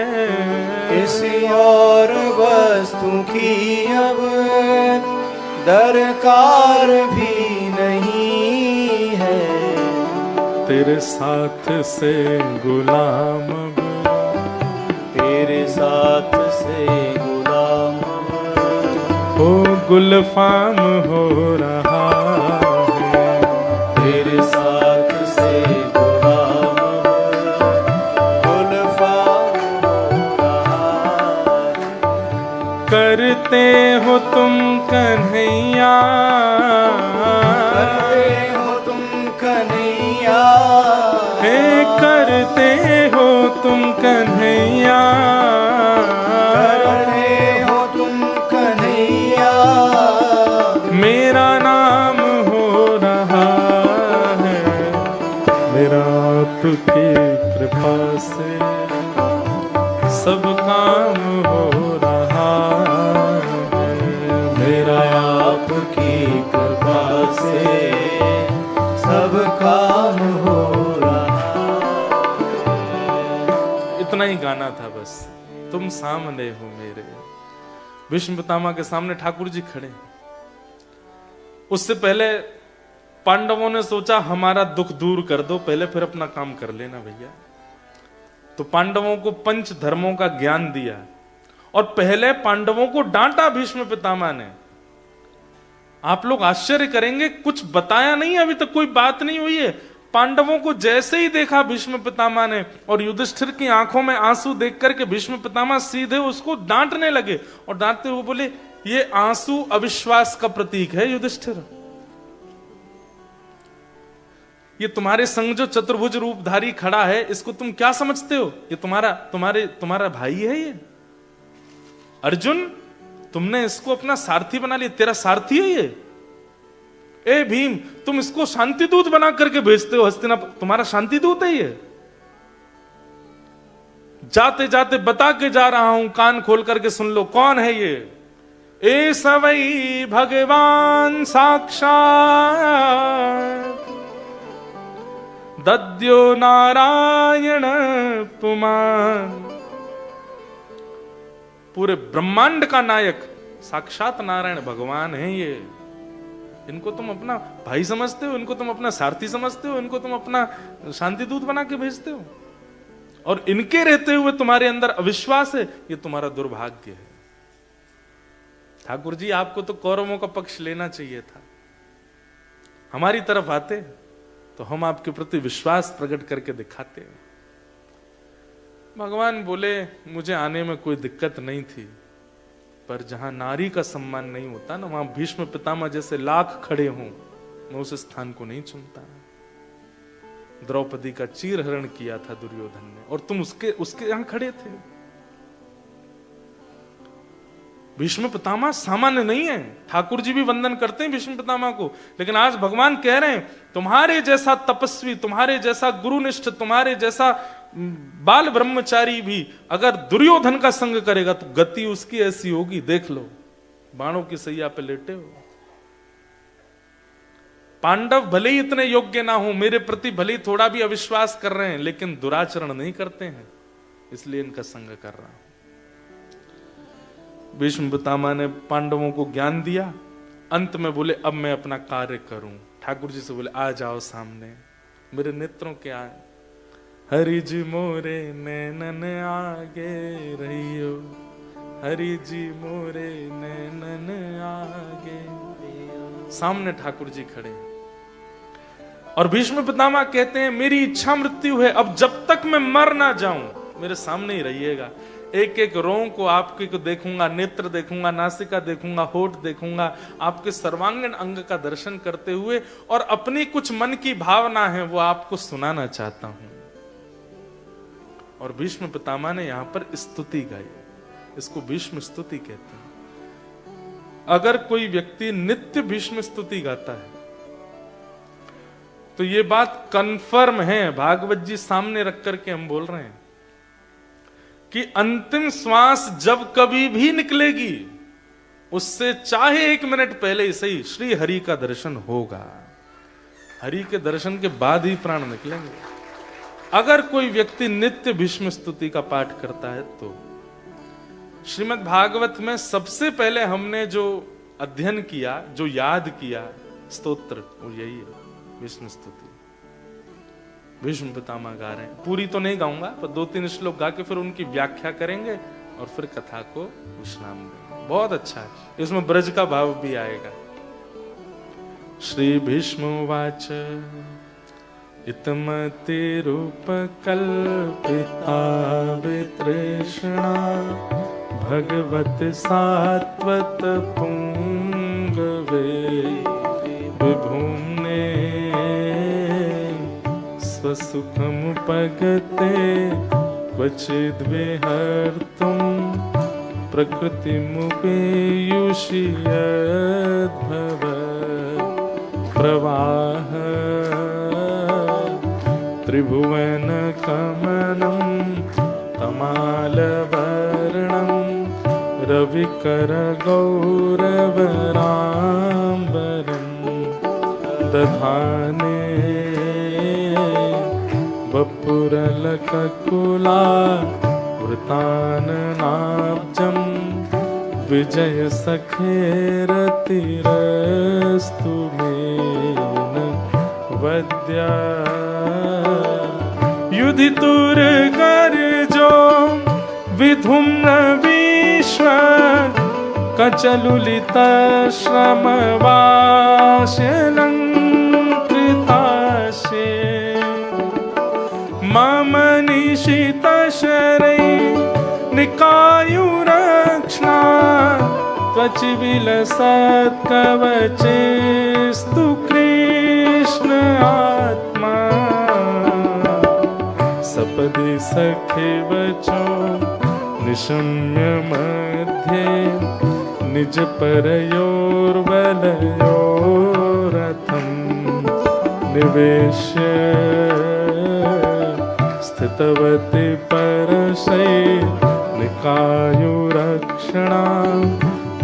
Speaker 2: किसी और वस्तु की अब दरकार भी नहीं है।
Speaker 1: तेरे साथ से गुलाम अब,
Speaker 2: तेरे साथ से गुलाम
Speaker 1: हो गुलफाम हो रहा है।
Speaker 2: तेरे साथ से गुलाम गुलफाम हो रहा है।
Speaker 1: करते हो तुम कन्हैया,
Speaker 2: करते हो तुम कन्हैया,
Speaker 1: हे करते हो तुम कन्हैया,
Speaker 2: करते हो तुम कन्हैया।
Speaker 1: मेरा नाम हो रहा है, मेरा आपकी कृपा से सब काम हो रहा है।
Speaker 2: मेरा आपकी कृपा से सब काम हो रहा है।
Speaker 1: इतना ही गाना था बस, तुम सामने हो मेरे। भीष्म पितामह के सामने ठाकुर जी खड़े। उससे पहले पांडवों ने सोचा हमारा दुख दूर कर दो पहले, फिर अपना काम कर लेना भैया। तो पांडवों को पंच धर्मों का ज्ञान दिया और पहले पांडवों को डांटा भीष्म पितामह ने। आप लोग आश्चर्य करेंगे, कुछ बताया नहीं, अभी तक कोई बात नहीं हुई है। पांडवों को जैसे ही देखा भीष्म पितामह ने और युधिष्ठिर की आंखों में आंसू देख करके भीष्म पितामह सीधे उसको डांटने लगे और डांटते हुए बोले, ये आंसू अविश्वास का प्रतीक है युधिष्ठिर। ये तुम्हारे संग जो चतुर्भुज रूपधारी खड़ा है, इसको तुम क्या समझते हो? ये तुम्हारा भाई है ये अर्जुन। तुमने इसको अपना सारथी बना लिया, तेरा सारथी है ये। ए भीम, तुम इसको शांति दूत बना करके भेजते हो हस्तिनापुर, तुम्हारा शांति दूत है ये? जाते जाते बता के जा रहा हूं, कान खोल करके सुन लो, कौन है ये? ए सवई भगवान साक्षात दद्यो नारायण पुमान। पूरे ब्रह्मांड का नायक साक्षात नारायण भगवान है ये। इनको तुम अपना भाई समझते हो, इनको तुम अपना सारथी समझते हो, इनको तुम अपना शांति दूत बना के भेजते हो, और इनके रहते हुए तुम्हारे अंदर अविश्वास है, ये तुम्हारा दुर्भाग्य है। ठाकुर जी, आपको तो कौरवों का पक्ष लेना चाहिए था। हमारी तरफ आते तो हम आपके प्रति विश्वास प्रकट करके दिखाते। भगवान बोले, मुझे आने में कोई दिक्कत नहीं थी, पर जहां नारी का सम्मान नहीं होता ना, वहां भीष्म पितामह जैसे लाख खड़े हों, मैं उस स्थान को नहीं चुनता। द्रौपदी का चीरहरण किया था दुर्योधन ने, और तुम उसके यहां खड़े थे। भीष्म पितामह सामान्य नहीं है। ठाकुर जी भी वंदन करते हैं भीष्म पितामह को, लेकिन आज भगवान कह रहे हैं, तुम्हारे जैसा तपस्वी, तुम्हारे जैसा गुरुनिष्ठ, तुम्हारे जैसा बाल ब्रह्मचारी भी अगर दुर्योधन का संग करेगा तो गति उसकी ऐसी होगी, देख लो, बाणों की सैया पे लेटे हो। पांडव भले ही इतने योग्य ना हो, मेरे प्रति भले ही थोड़ा भी अविश्वास कर रहे हैं, लेकिन दुराचरण नहीं करते हैं, इसलिए इनका संग कर रहा हूं। भीष्म पितामह ने पांडवों को ज्ञान दिया, अंत में बोले, अब मैं अपना कार्य करूं। ठाकुर जी से बोले, आ जाओ सामने, मेरे नेत्रों के आए। हरि जी मोरे नैनन आगे रहियो, हरि जी मोरे नैनन आगे। सामने ठाकुर जी खड़े, और भीष्म पितामह कहते हैं, मेरी इच्छा मृत्यु है, अब जब तक मैं मर ना जाऊं मेरे सामने ही रहिएगा। एक एक रों को आपके को देखूंगा, नेत्र देखूंगा, नासिका देखूंगा, होठ देखूंगा, आपके सर्वांगीण अंग का दर्शन करते हुए, और अपनी कुछ मन की भावना है वो आपको सुनाना चाहता हूं। और भीष्म पितामह ने यहां पर स्तुति गाई, इसको भीष्म स्तुति कहते हैं। अगर कोई व्यक्ति नित्य भीष्म स्तुति गाता है तो ये बात कंफर्म है, भागवत जी सामने रख करके हम बोल रहे हैं कि अंतिम श्वास जब कभी भी निकलेगी, उससे चाहे 1 मिनट पहले से ही श्री हरि का दर्शन होगा। हरि के दर्शन के बाद ही प्राण निकलेंगे। अगर कोई व्यक्ति नित्य भीष्म स्तुति का पाठ करता है तो श्रीमद् भागवत में सबसे पहले हमने जो अध्ययन किया, जो याद किया स्तोत्र, वो यही है, भीष्म स्तुति। भीष्म पितामह गा रहे हैं, पूरी तो नहीं गाऊंगा, पर 2-3 श्लोक गा के फिर उनकी व्याख्या करेंगे और फिर कथा को विश्राम देंगे। बहुत अच्छा है, इसमें ब्रज का भाव भी आएगा। श्री भीष्म वाच इतमतिरूपकल्पिता वितृष्णा भगवत सात्वत पुंगवे विभुम्ने स्वसुखमुपगते क्वचिद्विहर्तुं प्रकृतिमुपेयुषि यद्भवत् प्रवाह त्रिभुवन कमनं तमालवर्णं रविकर गौरवराम्बरं दधाने वपुरलककुला वृताननाब्जं विजय सखेरतिरस्तु मेन वद्या युधितुर गर्जो विधुम्न विश्व कचलुलित श्रमवास्यलङ्कृतास्ये मम निशित शरै निकायुरक्ष्णा त्वचिविलसत्कवचेस्तु कृष्ण आत्मा सपदि सखे वचो निशम्य मध्ये निज परयोर्वलयोरथ परिवेश्य स्थितवती परशैलिकायुरक्षणा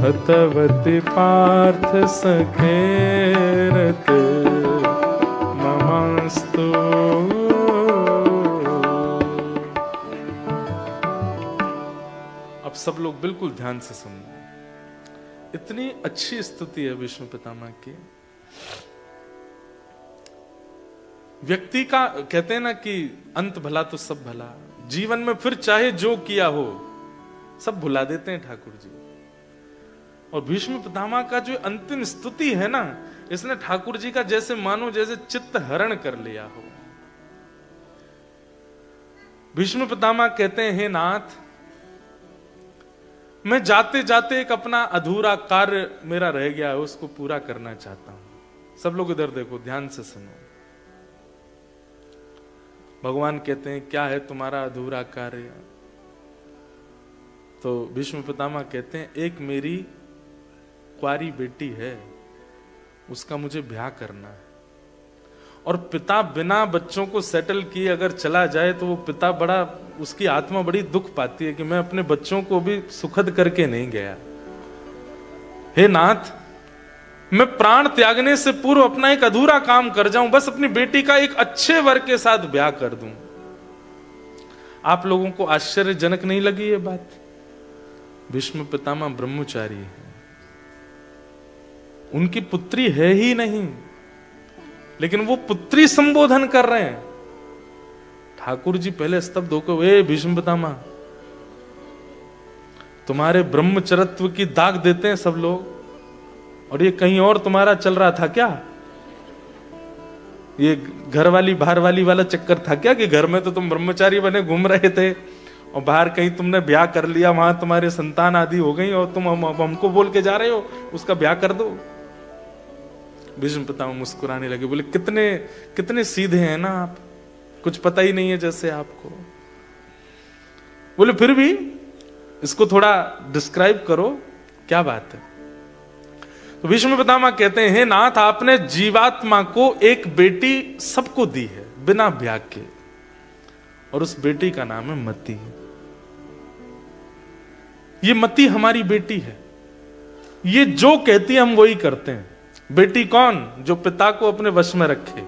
Speaker 1: हतवती पार्थ सखेरत ममास्तु। अब सब लोग बिल्कुल ध्यान से सुनना। इतनी अच्छी स्तुति है विष्णु पितामह की। व्यक्ति का कहते हैं ना कि अंत भला तो सब भला। जीवन में फिर चाहे जो किया हो सब भुला देते हैं ठाकुर जी। और भीष्म पितामह का जो अंतिम स्तुति है ना, इसने ठाकुर जी का जैसे मानो जैसे चित्त हरण कर लिया हो। भीष्म पितामह कहते हैं, हे नाथ, मैं जाते जाते एक अपना अधूरा कार्य मेरा रह गया है, उसको पूरा करना चाहता हूं। सब लोग इधर देखो, ध्यान से सुनो। भगवान कहते हैं, क्या है तुम्हारा अधूरा कार्य? तो भीष्म पितामह कहते हैं, एक मेरी कुंवारी बेटी है, उसका मुझे ब्याह करना है। और पिता बिना बच्चों को सेटल किए अगर चला जाए तो वो पिता बड़ा, उसकी आत्मा बड़ी दुख पाती है कि मैं अपने बच्चों को भी सुखद करके नहीं गया। हे नाथ, मैं प्राण त्यागने से पूर्व अपना एक अधूरा काम कर जाऊं, बस अपनी बेटी का एक अच्छे वर के साथ ब्याह कर दूं। आप लोगों को आश्चर्यजनक नहीं लगी ये बात? भीष्म पितामह ब्रह्मचारी है, उनकी पुत्री है ही नहीं, लेकिन वो पुत्री संबोधन कर रहे हैं। ठाकुर जी पहले स्तब्ध होकर, ए भीष्म पितामह, तुम्हारे ब्रह्मचर्यत्व की दाग देते हैं सब लोग, और ये कहीं और तुम्हारा चल रहा था क्या? ये घर वाली बाहर वाली वाला चक्कर था क्या कि घर में तो तुम ब्रह्मचारी बने घूम रहे थे और बाहर कहीं तुमने ब्याह कर लिया, वहां तुम्हारे संतान आदि हो गई और तुम हमको बोल के जा रहे हो उसका ब्याह कर दो। भीष्म पितामह मुस्कुराने लगे, बोले कितने कितने सीधे हैं ना आप, कुछ पता ही नहीं है जैसे आपको। बोले फिर भी इसको थोड़ा डिस्क्राइब करो, क्या बात है? तो भीष्म पितामह कहते हैं, हे नाथ, आपने जीवात्मा को एक बेटी सबको दी है बिना ब्याह के, और उस बेटी का नाम है मति। ये मति हमारी बेटी है, ये जो कहती है हम वही करते हैं। बेटी कौन? जो पिता को अपने वश में रखे।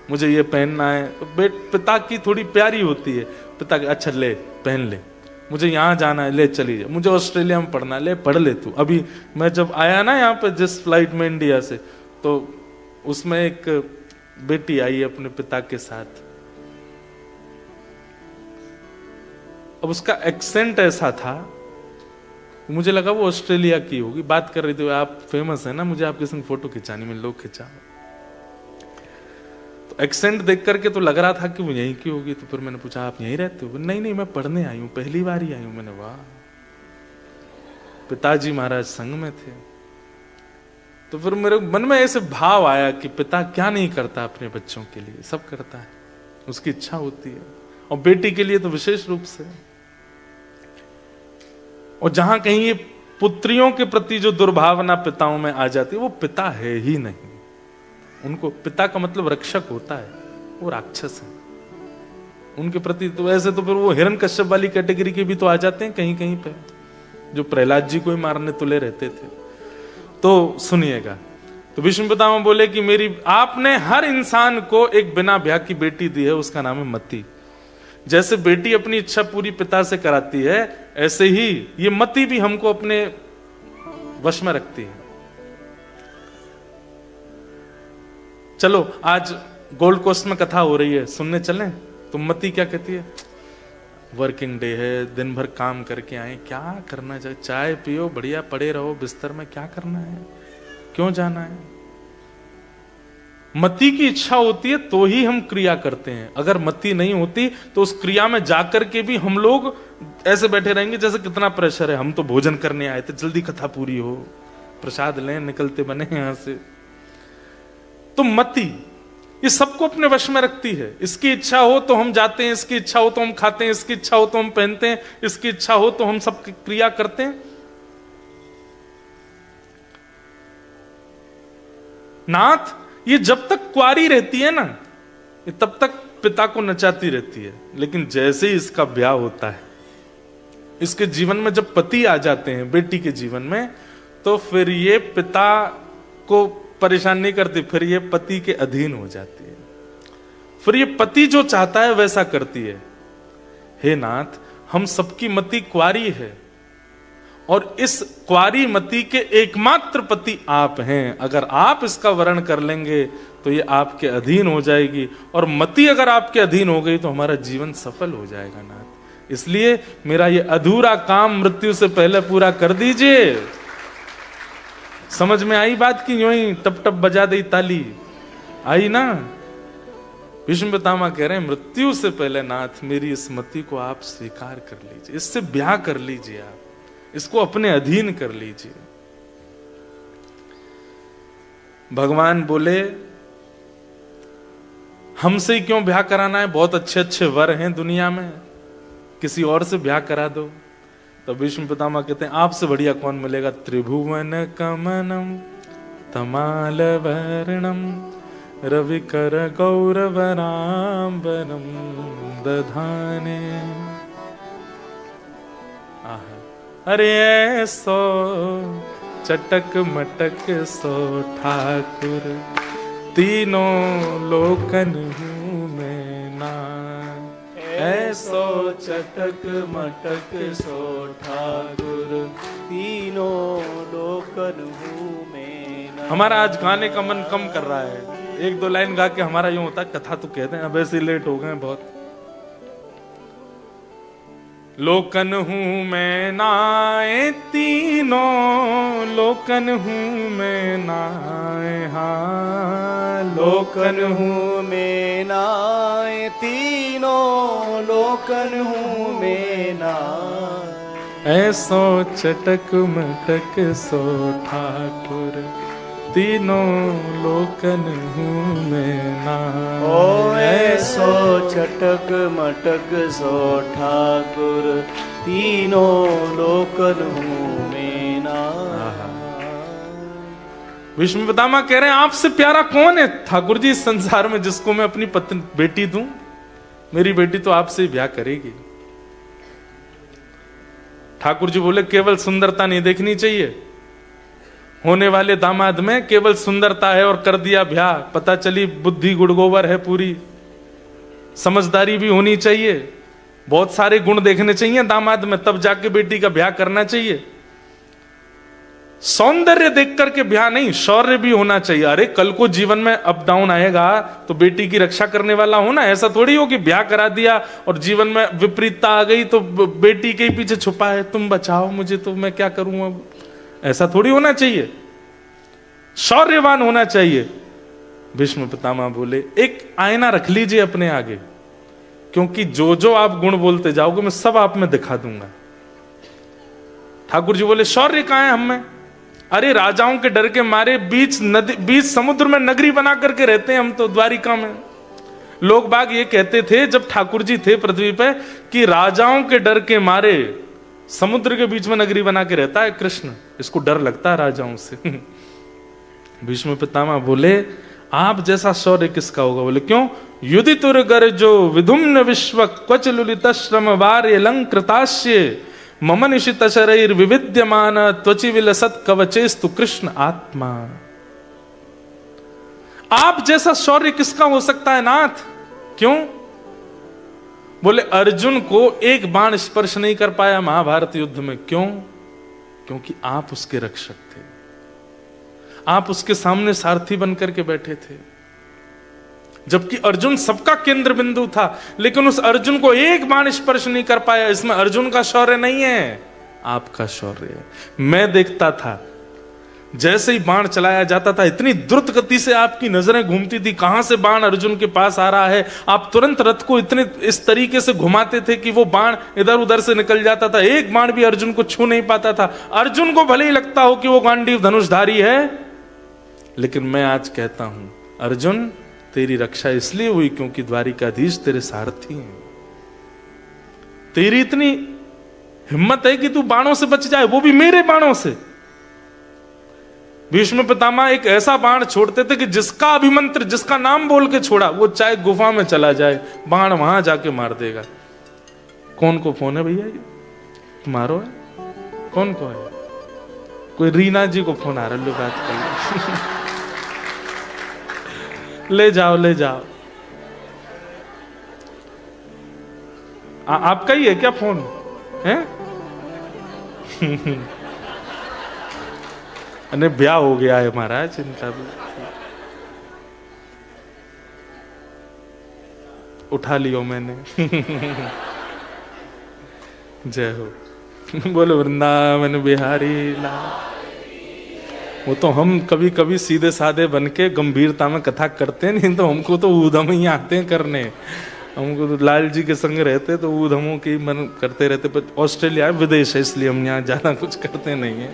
Speaker 1: मुझे ये पहनना है तो पिता की थोड़ी प्यारी होती है, पिता के अच्छा ले पहन ले, मुझे यहां जाना है ले चली जा, मुझे ऑस्ट्रेलिया में पढ़ना ले पढ़ ले तू। अभी मैं जब आया ना यहाँ पे जिस फ्लाइट में इंडिया से, तो उसमें एक बेटी आई अपने पिता के साथ। अब उसका एक्सेंट ऐसा था, मुझे लगा वो ऑस्ट्रेलिया की होगी। बात कर रही थी, आप फेमस है ना, मुझे आपके संग फोटो खिंचानी में, लोग खिंचा। तो एक्सेंट देख करके तो लग रहा था कि वो यहीं की होगी। तो फिर मैंने पूछा, आप यहीं रहते हो? नहीं नहीं, मैं पढ़ने आई हूं, पहली बार ही आई हूं। मैंने, वाह, पिताजी महाराज संग में थे। तो फिर मेरे मन में ऐसे भाव आया कि पिता क्या नहीं करता अपने बच्चों के लिए, सब करता है, उसकी इच्छा होती है, और बेटी के लिए तो विशेष रूप से। और जहां कहीं ये पुत्रियों के प्रति जो दुर्भावना पिताओं में आ जाती है, वो पिता है ही नहीं। उनको पिता का मतलब रक्षक होता है, वो राक्षस है उनके प्रति। तो ऐसे तो फिर वो हिरण्यकश्यप वाली कैटेगरी के भी तो आ जाते हैं कहीं कहीं पे, जो प्रहलाद जी को ही मारने तुले रहते थे। तो सुनिएगा, तो भीष्म पितामह बोले कि मेरी, आपने हर इंसान को एक बिना ब्याह की बेटी दी है, उसका नाम है मति। जैसे बेटी अपनी इच्छा पूरी पिता से कराती है, ऐसे ही ये मति भी हमको अपने वश में रखती है। चलो आज गोल्ड कोस्ट में कथा हो रही है, सुनने चलें? तो मति क्या कहती है? वर्किंग डे है, दिन भर काम करके आए, क्या करना चाहिए? चाय पियो, बढ़िया पड़े रहो बिस्तर में, क्या करना है, क्यों जाना है? मति की इच्छा होती है तो ही हम क्रिया करते हैं। अगर मति नहीं होती तो उस क्रिया में जाकर के भी हम लोग ऐसे बैठे रहेंगे जैसे कितना प्रेशर है, हम तो भोजन करने आए थे, जल्दी कथा पूरी हो, प्रसाद लें, निकलते बने यहां से। तो मति ये सबको अपने वश में रखती है। इसकी इच्छा हो तो हम जाते हैं, इसकी इच्छा हो तो हम खाते हैं, इसकी इच्छा हो तो हम पहनते हैं, इसकी इच्छा हो तो हम सब क्रिया करते हैं। नाथ, ये जब तक कुंवारी रहती है ना, ये तब तक पिता को नचाती रहती है, लेकिन जैसे ही इसका ब्याह होता है, इसके जीवन में जब पति आ जाते हैं बेटी के जीवन में, तो फिर ये पिता को परेशान नहीं करती, फिर ये पति के अधीन हो जाती है, फिर ये पति जो चाहता है वैसा करती है। हे नाथ, हम सबकी मति कुंवारी है और इस कुंवारी मति के एकमात्र पति आप हैं। अगर आप इसका वरण कर लेंगे तो ये आपके अधीन हो जाएगी, और मति अगर आपके अधीन हो गई तो हमारा जीवन सफल हो जाएगा नाथ। इसलिए मेरा ये अधूरा काम मृत्यु से पहले पूरा कर दीजिए। समझ में आई बात की? यूं ही टप टप बजा दी ताली, आई ना? भीष्म पितामह कह रहे हैं मृत्यु से पहले नाथ मेरी इस मति को आप स्वीकार कर लीजिए, इससे ब्याह कर लीजिए, आप इसको अपने अधीन कर लीजिए। भगवान बोले हमसे ही क्यों ब्याह कराना है, बहुत अच्छे अच्छे वर हैं दुनिया में, किसी और से ब्याह करा दो। तो भीष्म पितामह कहते हैं आपसे बढ़िया कौन मिलेगा? त्रिभुवन कमनम तमाल वर्णम रविकर गौरवराम्बरम दधाने। अरे ऐसो चटक मटक सो ठाकुर, तीनों लोकन हूँ मैं ना।
Speaker 2: ऐसो चटक मटक सो ठाकुर, तीनों लोकन हूँ मैं ना।
Speaker 1: हमारा आज गाने का मन कम कर रहा है, एक दो लाइन गा के हमारा यूं होता है कथा तो कहते हैं, अब ऐसे लेट हो गए बहुत। लोकन हूं मैं नाए, तीनों लोकन हूं मैं नाए, हाँ
Speaker 2: लोकन हूँ मैं नाए, तीनों लोकन हूँ मैं नाए।
Speaker 1: ऐसो चटक मटक सो ठाकुर, तीनों लोकन हूँ मैं नाए।
Speaker 2: ओ ऐसो चटक मटक सो ठाकुर, तीनों लोकन हूँ मैं नाए।
Speaker 1: विष्णु पितामह कह रहे हैं आपसे प्यारा कौन है ठाकुर जी इस संसार में, जिसको मैं अपनी पत्नी बेटी दूं? मेरी बेटी तो आपसे ही ब्याह करेगी। ठाकुर जी बोले केवल सुंदरता नहीं देखनी चाहिए, होने वाले दामाद में केवल सुंदरता है और कर दिया ब्याह, पता चली बुद्धि गुड़गोबर है पूरी, समझदारी भी होनी चाहिए, बहुत सारे गुण देखने चाहिए दामाद में, तब जाके बेटी का ब्याह करना चाहिए। सौंदर्य देख करके ब्याह नहीं, शौर्य भी होना चाहिए। अरे कल को जीवन में अप डाउन आएगा तो बेटी की रक्षा करने वाला हो ना, ऐसा थोड़ी हो कि ब्याह करा दिया और जीवन में विपरीतता आ गई तो बेटी के ही पीछे छुपा है, तुम बचाओ मुझे तो मैं क्या करूं अब, ऐसा थोड़ी होना चाहिए, शौर्यवान होना चाहिए। भीष्म पितामह बोले एक आईना रख लीजिए अपने आगे, क्योंकि जो जो आप गुण बोलते जाओगे मैं सब आप में दिखा दूंगा। ठाकुर जी बोले शौर्य कहां है हम में? अरे राजाओं के डर के मारे बीच नदी, बीच समुद्र में नगरी बना करके रहते हैं हम तो द्वारिका में। लोग बाग ये कहते थे जब ठाकुर जी थे पृथ्वी पे कि राजाओं के डर के मारे समुद्र के बीच में नगरी बना के रहता है कृष्ण, इसको डर लगता है राजाओं से। भीष्म पितामह बोले आप जैसा शौर्य किसका होगा? बोले क्यों? युधितुर गर्जो विधुम्न विश्व क्वच लुलित श्रम वार्य लंकृताश्य मम निशित शरीर विविद्यमान त्वचि विलसत कवचेस्तु कृष्ण आत्मा। आप जैसा शौर्य किसका हो सकता है नाथ? क्यों? बोले अर्जुन को एक बाण स्पर्श नहीं कर पाया महाभारत युद्ध में, क्यों? क्योंकि आप उसके रक्षक थे, आप उसके सामने सारथी बनकर के बैठे थे, जबकि अर्जुन सबका केंद्र बिंदु था, लेकिन उस अर्जुन को एक बाण स्पर्श नहीं कर पाया। इसमें अर्जुन का शौर्य नहीं है, आपका शौर्य है। मैं देखता था जैसे ही बाण चलाया जाता था इतनी द्रुत गति से आपकी नजरें घूमती थी, कहां से बाण अर्जुन के पास आ रहा है। आप तुरंत रथ को इतने इस तरीके से घुमाते थे कि वो बाण इधर उधर से निकल जाता था, एक बाण भी अर्जुन को छू नहीं पाता था। अर्जुन को भले ही लगता हो कि वो गांडीव धनुषधारी है, लेकिन मैं आज कहता हूं अर्जुन तेरी रक्षा इसलिए हुई क्योंकि द्वारिकाधीश तेरे सारथी हैं। तेरी इतनी हिम्मत है कि तू बाणों से बच जाए, वो भी मेरे बाणों से। भीष्म पितामह एक ऐसा बाण छोड़ते थे कि जिसका अभिमंत्र, जिसका नाम बोल के छोड़ा, वो चाहे गुफा में चला जाए, बाण वहां जाके मार देगा। कौन को फोन है भैया? ये मारो है? कौन को है? कोई रीना जी को फोन आ रहा, लो बात कर ले जाओ ले जाओ। आपका ही है क्या फोन है? अरे ब्याह हो गया है महाराज, इनका भी उठा लियो मैंने। जय हो। बोलो वृंदावन बिहारी लाल। वो तो हम कभी कभी सीधे साधे बन के गंभीरता में कथा करते नहीं, तो हमको तो ऊधम ही आते हैं करने। हमको तो लाल जी के संग रहते तो ऊधमों की मन करते रहते, पर ऑस्ट्रेलिया विदेश है इसलिए हम यहाँ ज्यादा कुछ करते नहीं है।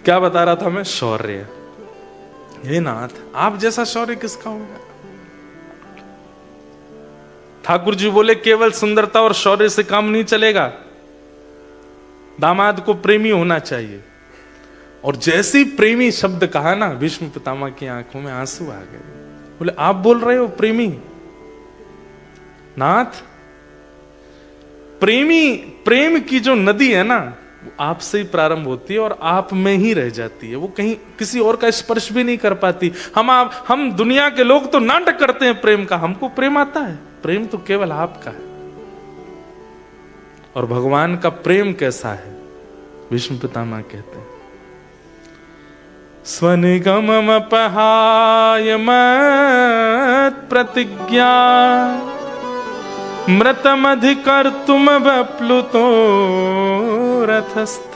Speaker 1: क्या बता रहा था मैं? शौर्य। हे नाथ, आप जैसा शौर्य किसका होगा? ठाकुर जी बोले केवल सुंदरता और शौर्य से काम नहीं चलेगा, दामाद को प्रेमी होना चाहिए। और जैसे ही प्रेमी शब्द कहा ना, भीष्म पितामह की आंखों में आंसू आ गए। बोले आप बोल रहे हो प्रेमी? नाथ, प्रेम की जो नदी है ना, वो आपसे ही प्रारंभ होती है और आप में ही रह जाती है, वो कहीं किसी और का स्पर्श भी नहीं कर पाती। हम दुनिया के लोग तो नाटक करते हैं प्रेम का, हमको प्रेम आता है। प्रेम तो केवल आपका है। और भगवान का प्रेम कैसा है? भीष्म पितामह कहते हैं, स्वनिगमम अपहाय मत प्रतिज्ञा मृतमधिकर्तुम बप्लुतो रथस्थ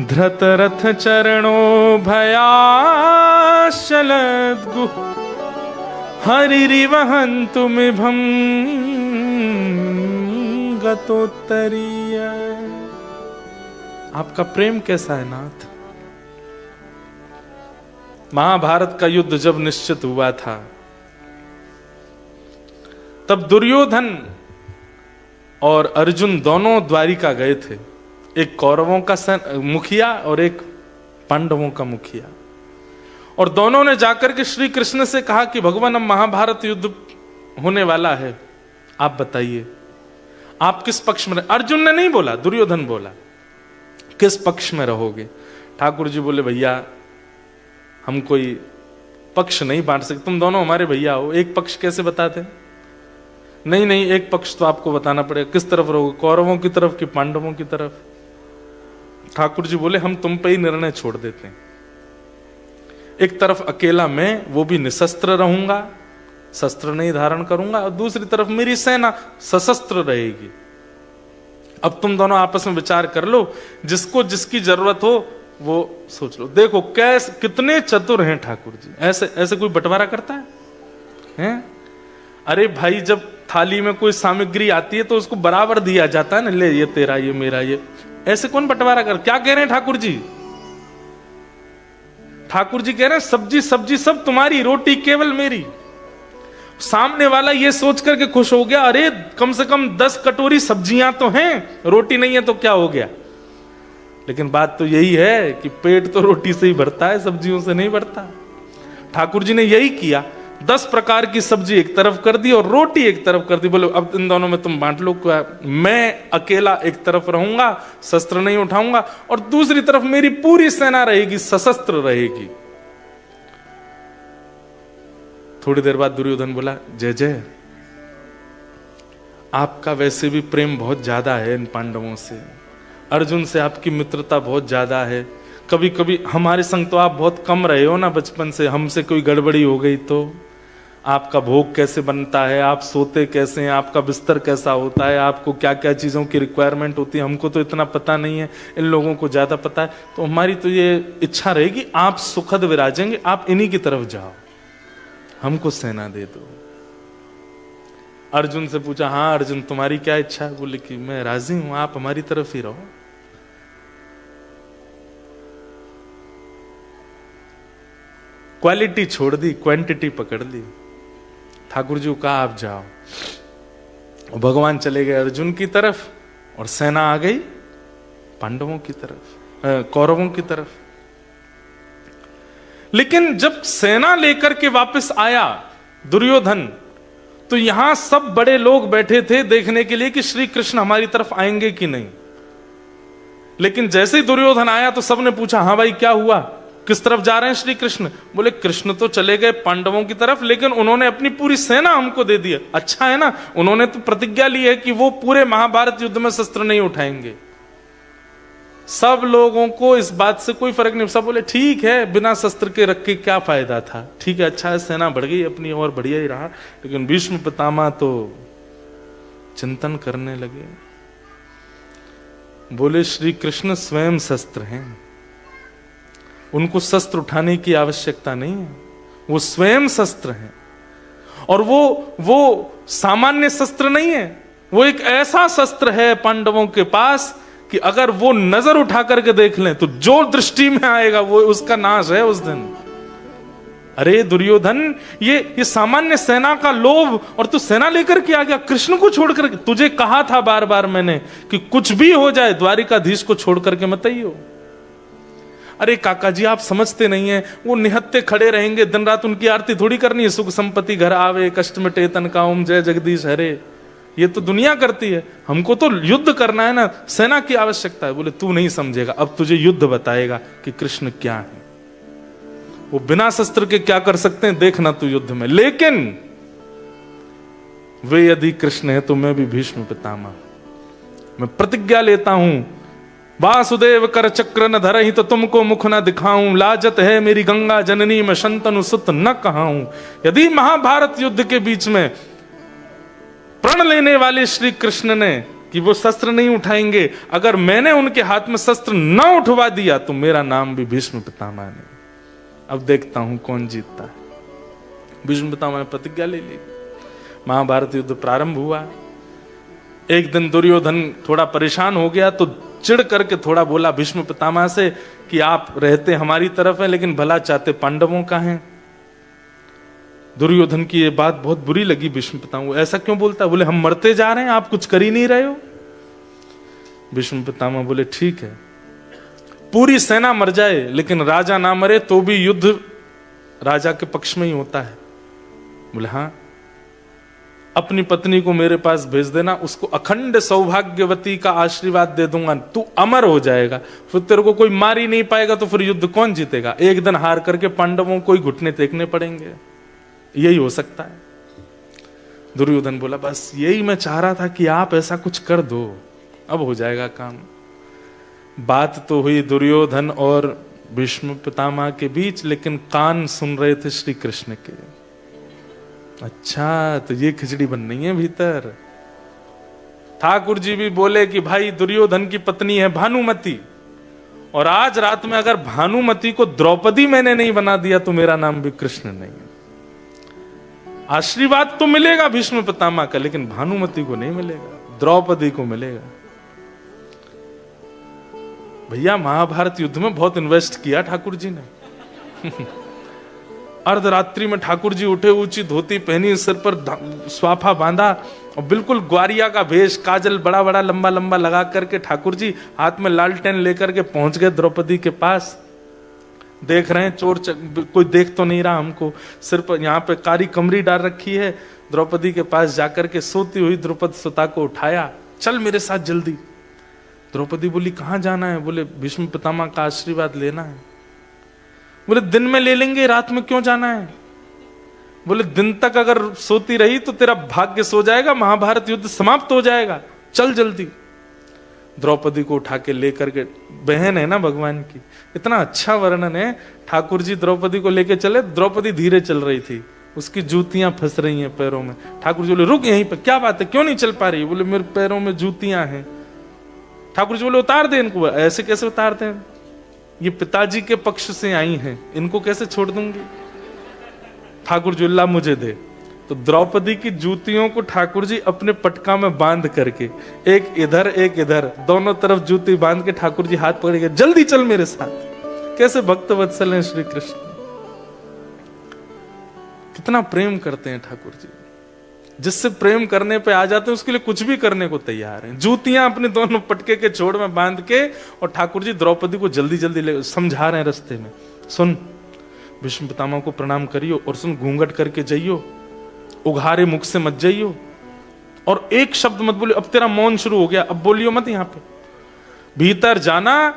Speaker 1: धृतरथ चरणो भयाशलद्गु हरिरिवहन्तुमिभं गतोत्तरीय। आपका प्रेम कैसा है नाथ? महाभारत का युद्ध जब निश्चित हुआ था, तब दुर्योधन और अर्जुन दोनों द्वारिका गए थे। एक कौरवों का मुखिया और एक पांडवों का मुखिया। और दोनों ने जाकर के श्री कृष्ण से कहा कि भगवान, अब महाभारत युद्ध होने वाला है, आप बताइए आप किस पक्ष में? अर्जुन ने नहीं बोला, दुर्योधन बोला, किस पक्ष में रहोगे? ठाकुर जी बोले, भैया हम कोई पक्ष नहीं बांट सकते, तुम दोनों हमारे भैया हो, एक पक्ष कैसे बताते? नहीं नहीं, एक पक्ष तो आपको बताना पड़ेगा। किस तरफ रहोगे? कौरवों की तरफ कि पांडवों की तरफ? ठाकुर जी बोले, हम तुम पे ही निर्णय छोड़ देते हैं। एक तरफ अकेला मैं, वो भी निशस्त्र रहूंगा, शस्त्र नहीं धारण करूंगा, और दूसरी तरफ मेरी सेना सशस्त्र रहेगी। अब तुम दोनों आपस में विचार कर लो, जिसको जिसकी जरूरत हो वो सोच लो। देखो कैसे कितने चतुर हैं ठाकुर जी। ऐसे कोई बंटवारा करता है? अरे भाई, जब थाली में कोई सामग्री आती है तो उसको बराबर दिया जाता है ना, ले ये तेरा, ये मेरा, ये। ऐसे कौन बंटवारा कर? क्या कह रहे हैं ठाकुर जी? ठाकुर जी कह रहे हैं सब्जी सब्जी सब तुम्हारी, रोटी केवल मेरी। सामने वाला ये सोच करके खुश हो गया, अरे कम से कम 10 कटोरी सब्जियां तो हैं, रोटी नहीं है तो क्या हो गया। लेकिन बात तो यही है कि पेट तो रोटी से ही भरता है, सब्जियों से नहीं भरता। ठाकुर जी ने यही किया, 10 प्रकार की सब्जी एक तरफ कर दी और रोटी एक तरफ कर दी। बोलो अब इन दोनों में तुम बांट लो। मैं अकेला एक तरफ रहूंगा, शस्त्र नहीं उठाऊंगा, और दूसरी तरफ मेरी पूरी सेना रहेगी, सशस्त्र रहेगी। थोड़ी देर बाद दुर्योधन बोला, जय जय, आपका वैसे भी प्रेम बहुत ज्यादा है इन पांडवों से, अर्जुन से आपकी मित्रता बहुत ज्यादा है। कभी कभी हमारे संग तो आप बहुत कम रहे हो ना बचपन से, हमसे कोई गड़बड़ी हो गई तो आपका भोग कैसे बनता है, आप सोते कैसे हैं, आपका बिस्तर कैसा होता है, आपको क्या क्या चीज़ों की रिक्वायरमेंट होती है, हमको तो इतना पता नहीं है, इन लोगों को ज़्यादा पता है। तो हमारी तो ये इच्छा रहेगी आप सुखद विराजेंगे, आप इन्हीं की तरफ जाओ, हमको सेना दे दो। अर्जुन से पूछा, हाँ अर्जुन तुम्हारी क्या इच्छा है? बोले कि मैं राजी हूं, आप हमारी तरफ ही रहो। क्वालिटी छोड़ दी, क्वांटिटी पकड़ ली। ठाकुर जी को कहा आप जाओ। भगवान चले गए अर्जुन की तरफ और सेना आ गई पांडवों की तरफ। कौरवों की तरफ। लेकिन जब सेना लेकर के वापस आया दुर्योधन, तो यहां सब बड़े लोग बैठे थे देखने के लिए कि श्री कृष्ण हमारी तरफ आएंगे कि नहीं। लेकिन जैसे ही दुर्योधन आया तो सबने पूछा, हाँ भाई क्या हुआ, किस तरफ जा रहे हैं श्री कृष्ण? बोले कृष्ण तो चले गए पांडवों की तरफ, लेकिन उन्होंने अपनी पूरी सेना हमको दे दी है। अच्छा है ना, उन्होंने तो प्रतिज्ञा ली है कि वो पूरे महाभारत युद्ध में शस्त्र नहीं उठाएंगे। सब लोगों को इस बात से कोई फर्क नहीं। सब बोले ठीक है, बिना शस्त्र के रख के क्या फायदा था, ठीक है, अच्छा है, सेना बढ़ गई अपनी और बढ़िया ही रहा। लेकिन भीष्म पितामह तो चिंतन करने लगे। बोले श्री कृष्ण स्वयं शस्त्र हैं, उनको शस्त्र उठाने की आवश्यकता नहीं है, वो स्वयं शस्त्र हैं। और वो सामान्य शस्त्र नहीं है, वो एक ऐसा शस्त्र है पांडवों के पास कि अगर वो नजर उठा करके देख लें तो जो दृष्टि में आएगा वो उसका नाश है उस दिन। अरे दुर्योधन, ये सामान्य सेना का लोभ, और तू सेना लेकर के आ गया कृष्ण को छोड़कर। तुझे कहा था बार बार मैंने कि कुछ भी हो जाए द्वारिकाधीश को छोड़ करके मत आइयो। अरे काका जी आप समझते नहीं है, वो निहत्ते खड़े रहेंगे दिन रात, उनकी आरती थोड़ी करनी है। सुख संपत्ति घर आवे, कष्ट मिटे तन का, ओम जय जगदीश हरे, ये तो दुनिया करती है, हमको तो युद्ध करना है ना, सेना की आवश्यकता है। बोले तू नहीं समझेगा, अब तुझे युद्ध बताएगा कि कृष्ण क्या है, वो बिना शस्त्र के क्या कर सकते हैं, देखना तू युद्ध में। लेकिन वे यदि कृष्ण है तो मैं भी भीष्म पितामह, मैं प्रतिज्ञा लेता हूं, वासुदेव कर चक्र न धरहि तो तुमको मुख न दिखाऊं, लाजत है मेरी गंगा जननी में शंतनु सुत न कहाऊं। यदि महाभारत युद्ध के बीच में प्रण लेने वाले श्री कृष्ण ने कि वो शस्त्र नहीं उठाएंगे, अगर मैंने उनके हाथ में शस्त्र न उठवा दिया तो मेरा नाम भी भीष्म पितामह नहीं। अब देखता हूं कौन जीतता है। भीष्म पितामह ने प्रतिज्ञा ले ली। महाभारत युद्ध प्रारंभ हुआ। एक दिन दुर्योधन थोड़ा परेशान हो गया तो चिढ़ करके थोड़ा बोला भीष्म पितामह से कि आप रहते हमारी तरफ हैं लेकिन भला चाहते पांडवों का हैं। दुर्योधन की ये बात बहुत बुरी लगी भीष्म पितामह। ऐसा क्यों बोलता? बोले हम मरते जा रहे हैं, आप कुछ कर ही नहीं रहे हो। भीष्म पितामह बोले ठीक है, पूरी सेना मर जाए लेकिन राजा ना मरे तो भी युद्ध राजा के पक्ष में ही होता है। बोले हाँ, अपनी पत्नी को मेरे पास भेज देना, उसको अखंड सौभाग्यवती का आशीर्वाद दे दूंगा, तू अमर हो जाएगा, फिर तेरे को कोई मार ही नहीं पाएगा, तो फिर युद्ध कौन जीतेगा? एक दिन हार करके पांडवों को ही घुटने टेकने पड़ेंगे, यही हो सकता है। दुर्योधन बोला बस यही मैं चाह रहा था कि आप ऐसा कुछ कर दो, अब हो जाएगा काम। बात तो हुई दुर्योधन और भीष्म पितामह के बीच, लेकिन कान सुन रहे थे श्री कृष्ण के। अच्छा तो ये खिचड़ी बननी है भीतर। ठाकुर जी भी बोले कि भाई दुर्योधन की पत्नी है भानुमति, और आज रात में अगर भानुमति को द्रौपदी मैंने नहीं बना दिया तो मेरा नाम भी कृष्ण नहीं है। आशीर्वाद तो मिलेगा भीष्म पितामह का, लेकिन भानुमति को नहीं मिलेगा, द्रौपदी को मिलेगा। भैया महाभारत युद्ध में बहुत इन्वेस्ट किया ठाकुर जी ने। अर्धरात्रि में ठाकुर जी उठे, ऊंची धोती पहनी, सिर पर स्वाफा बांधा और बिल्कुल ग्वारिया का भेष, काजल बड़ा बड़ा लंबा लंबा लगा करके ठाकुर जी हाथ में लालटेन लेकर के पहुंच गए द्रौपदी के पास। देख रहे हैं चोर कोई देख तो नहीं रहा हमको, सिर पर यहाँ पे कारी कमरी डाल रखी है। द्रौपदी के पास जाकर के सोती हुई द्रौपदी सुता को उठाया, चल मेरे साथ जल्दी। द्रौपदी बोली कहाँ जाना है? बोले भीष्म पितामह का आशीर्वाद लेना है। बोले दिन में ले लेंगे, रात में क्यों जाना है? बोले दिन तक अगर सोती रही तो तेरा भाग्य सो जाएगा, महाभारत युद्ध समाप्त हो जाएगा, चल जल्दी। द्रौपदी को उठा के लेकर के, बहन है ना भगवान की, इतना अच्छा वर्णन है। ठाकुर जी द्रौपदी को लेके चले, द्रौपदी धीरे चल रही थी, उसकी जूतियां फंस रही हैं पैरों में। ठाकुर जी बोले रुक यहीं पे, क्या बात है क्यों नहीं चल पा रही? बोले मेरे पैरों में जूतियां हैं। ठाकुर जी बोले उतार दे इनको। ऐसे कैसे उतारते हैं? ये पिताजी के पक्ष से आई हैं, इनको कैसे छोड़ दूंगी? ठाकुर जी अल्लाह मुझे दे। तो द्रौपदी की जूतियों को ठाकुर जी अपने पटका में बांध करके, एक इधर एक इधर, दोनों तरफ जूती बांध के ठाकुर जी हाथ पकड़ के जल्दी चल मेरे साथ। कैसे भक्त वत्सल हैं श्री कृष्ण, कितना प्रेम करते हैं ठाकुर जी। जिससे प्रेम करने पे आ जाते हैं उसके लिए कुछ भी करने को तैयार हैं। जूतियां अपने दोनों पटके के छोड़ में बांध के, और ठाकुर जी द्रौपदी को जल्दी जल्दी समझा रहे हैं रास्ते में, सुन भीष्म पितामह को प्रणाम करियो, और सुन घूंघट करके जाइयो, उघारे मुख से मत जाइयो, और एक शब्द मत बोलियो। अब तेरा मौन शुरू हो गया, अब बोलियो मत। यहां पे भीतर जाना,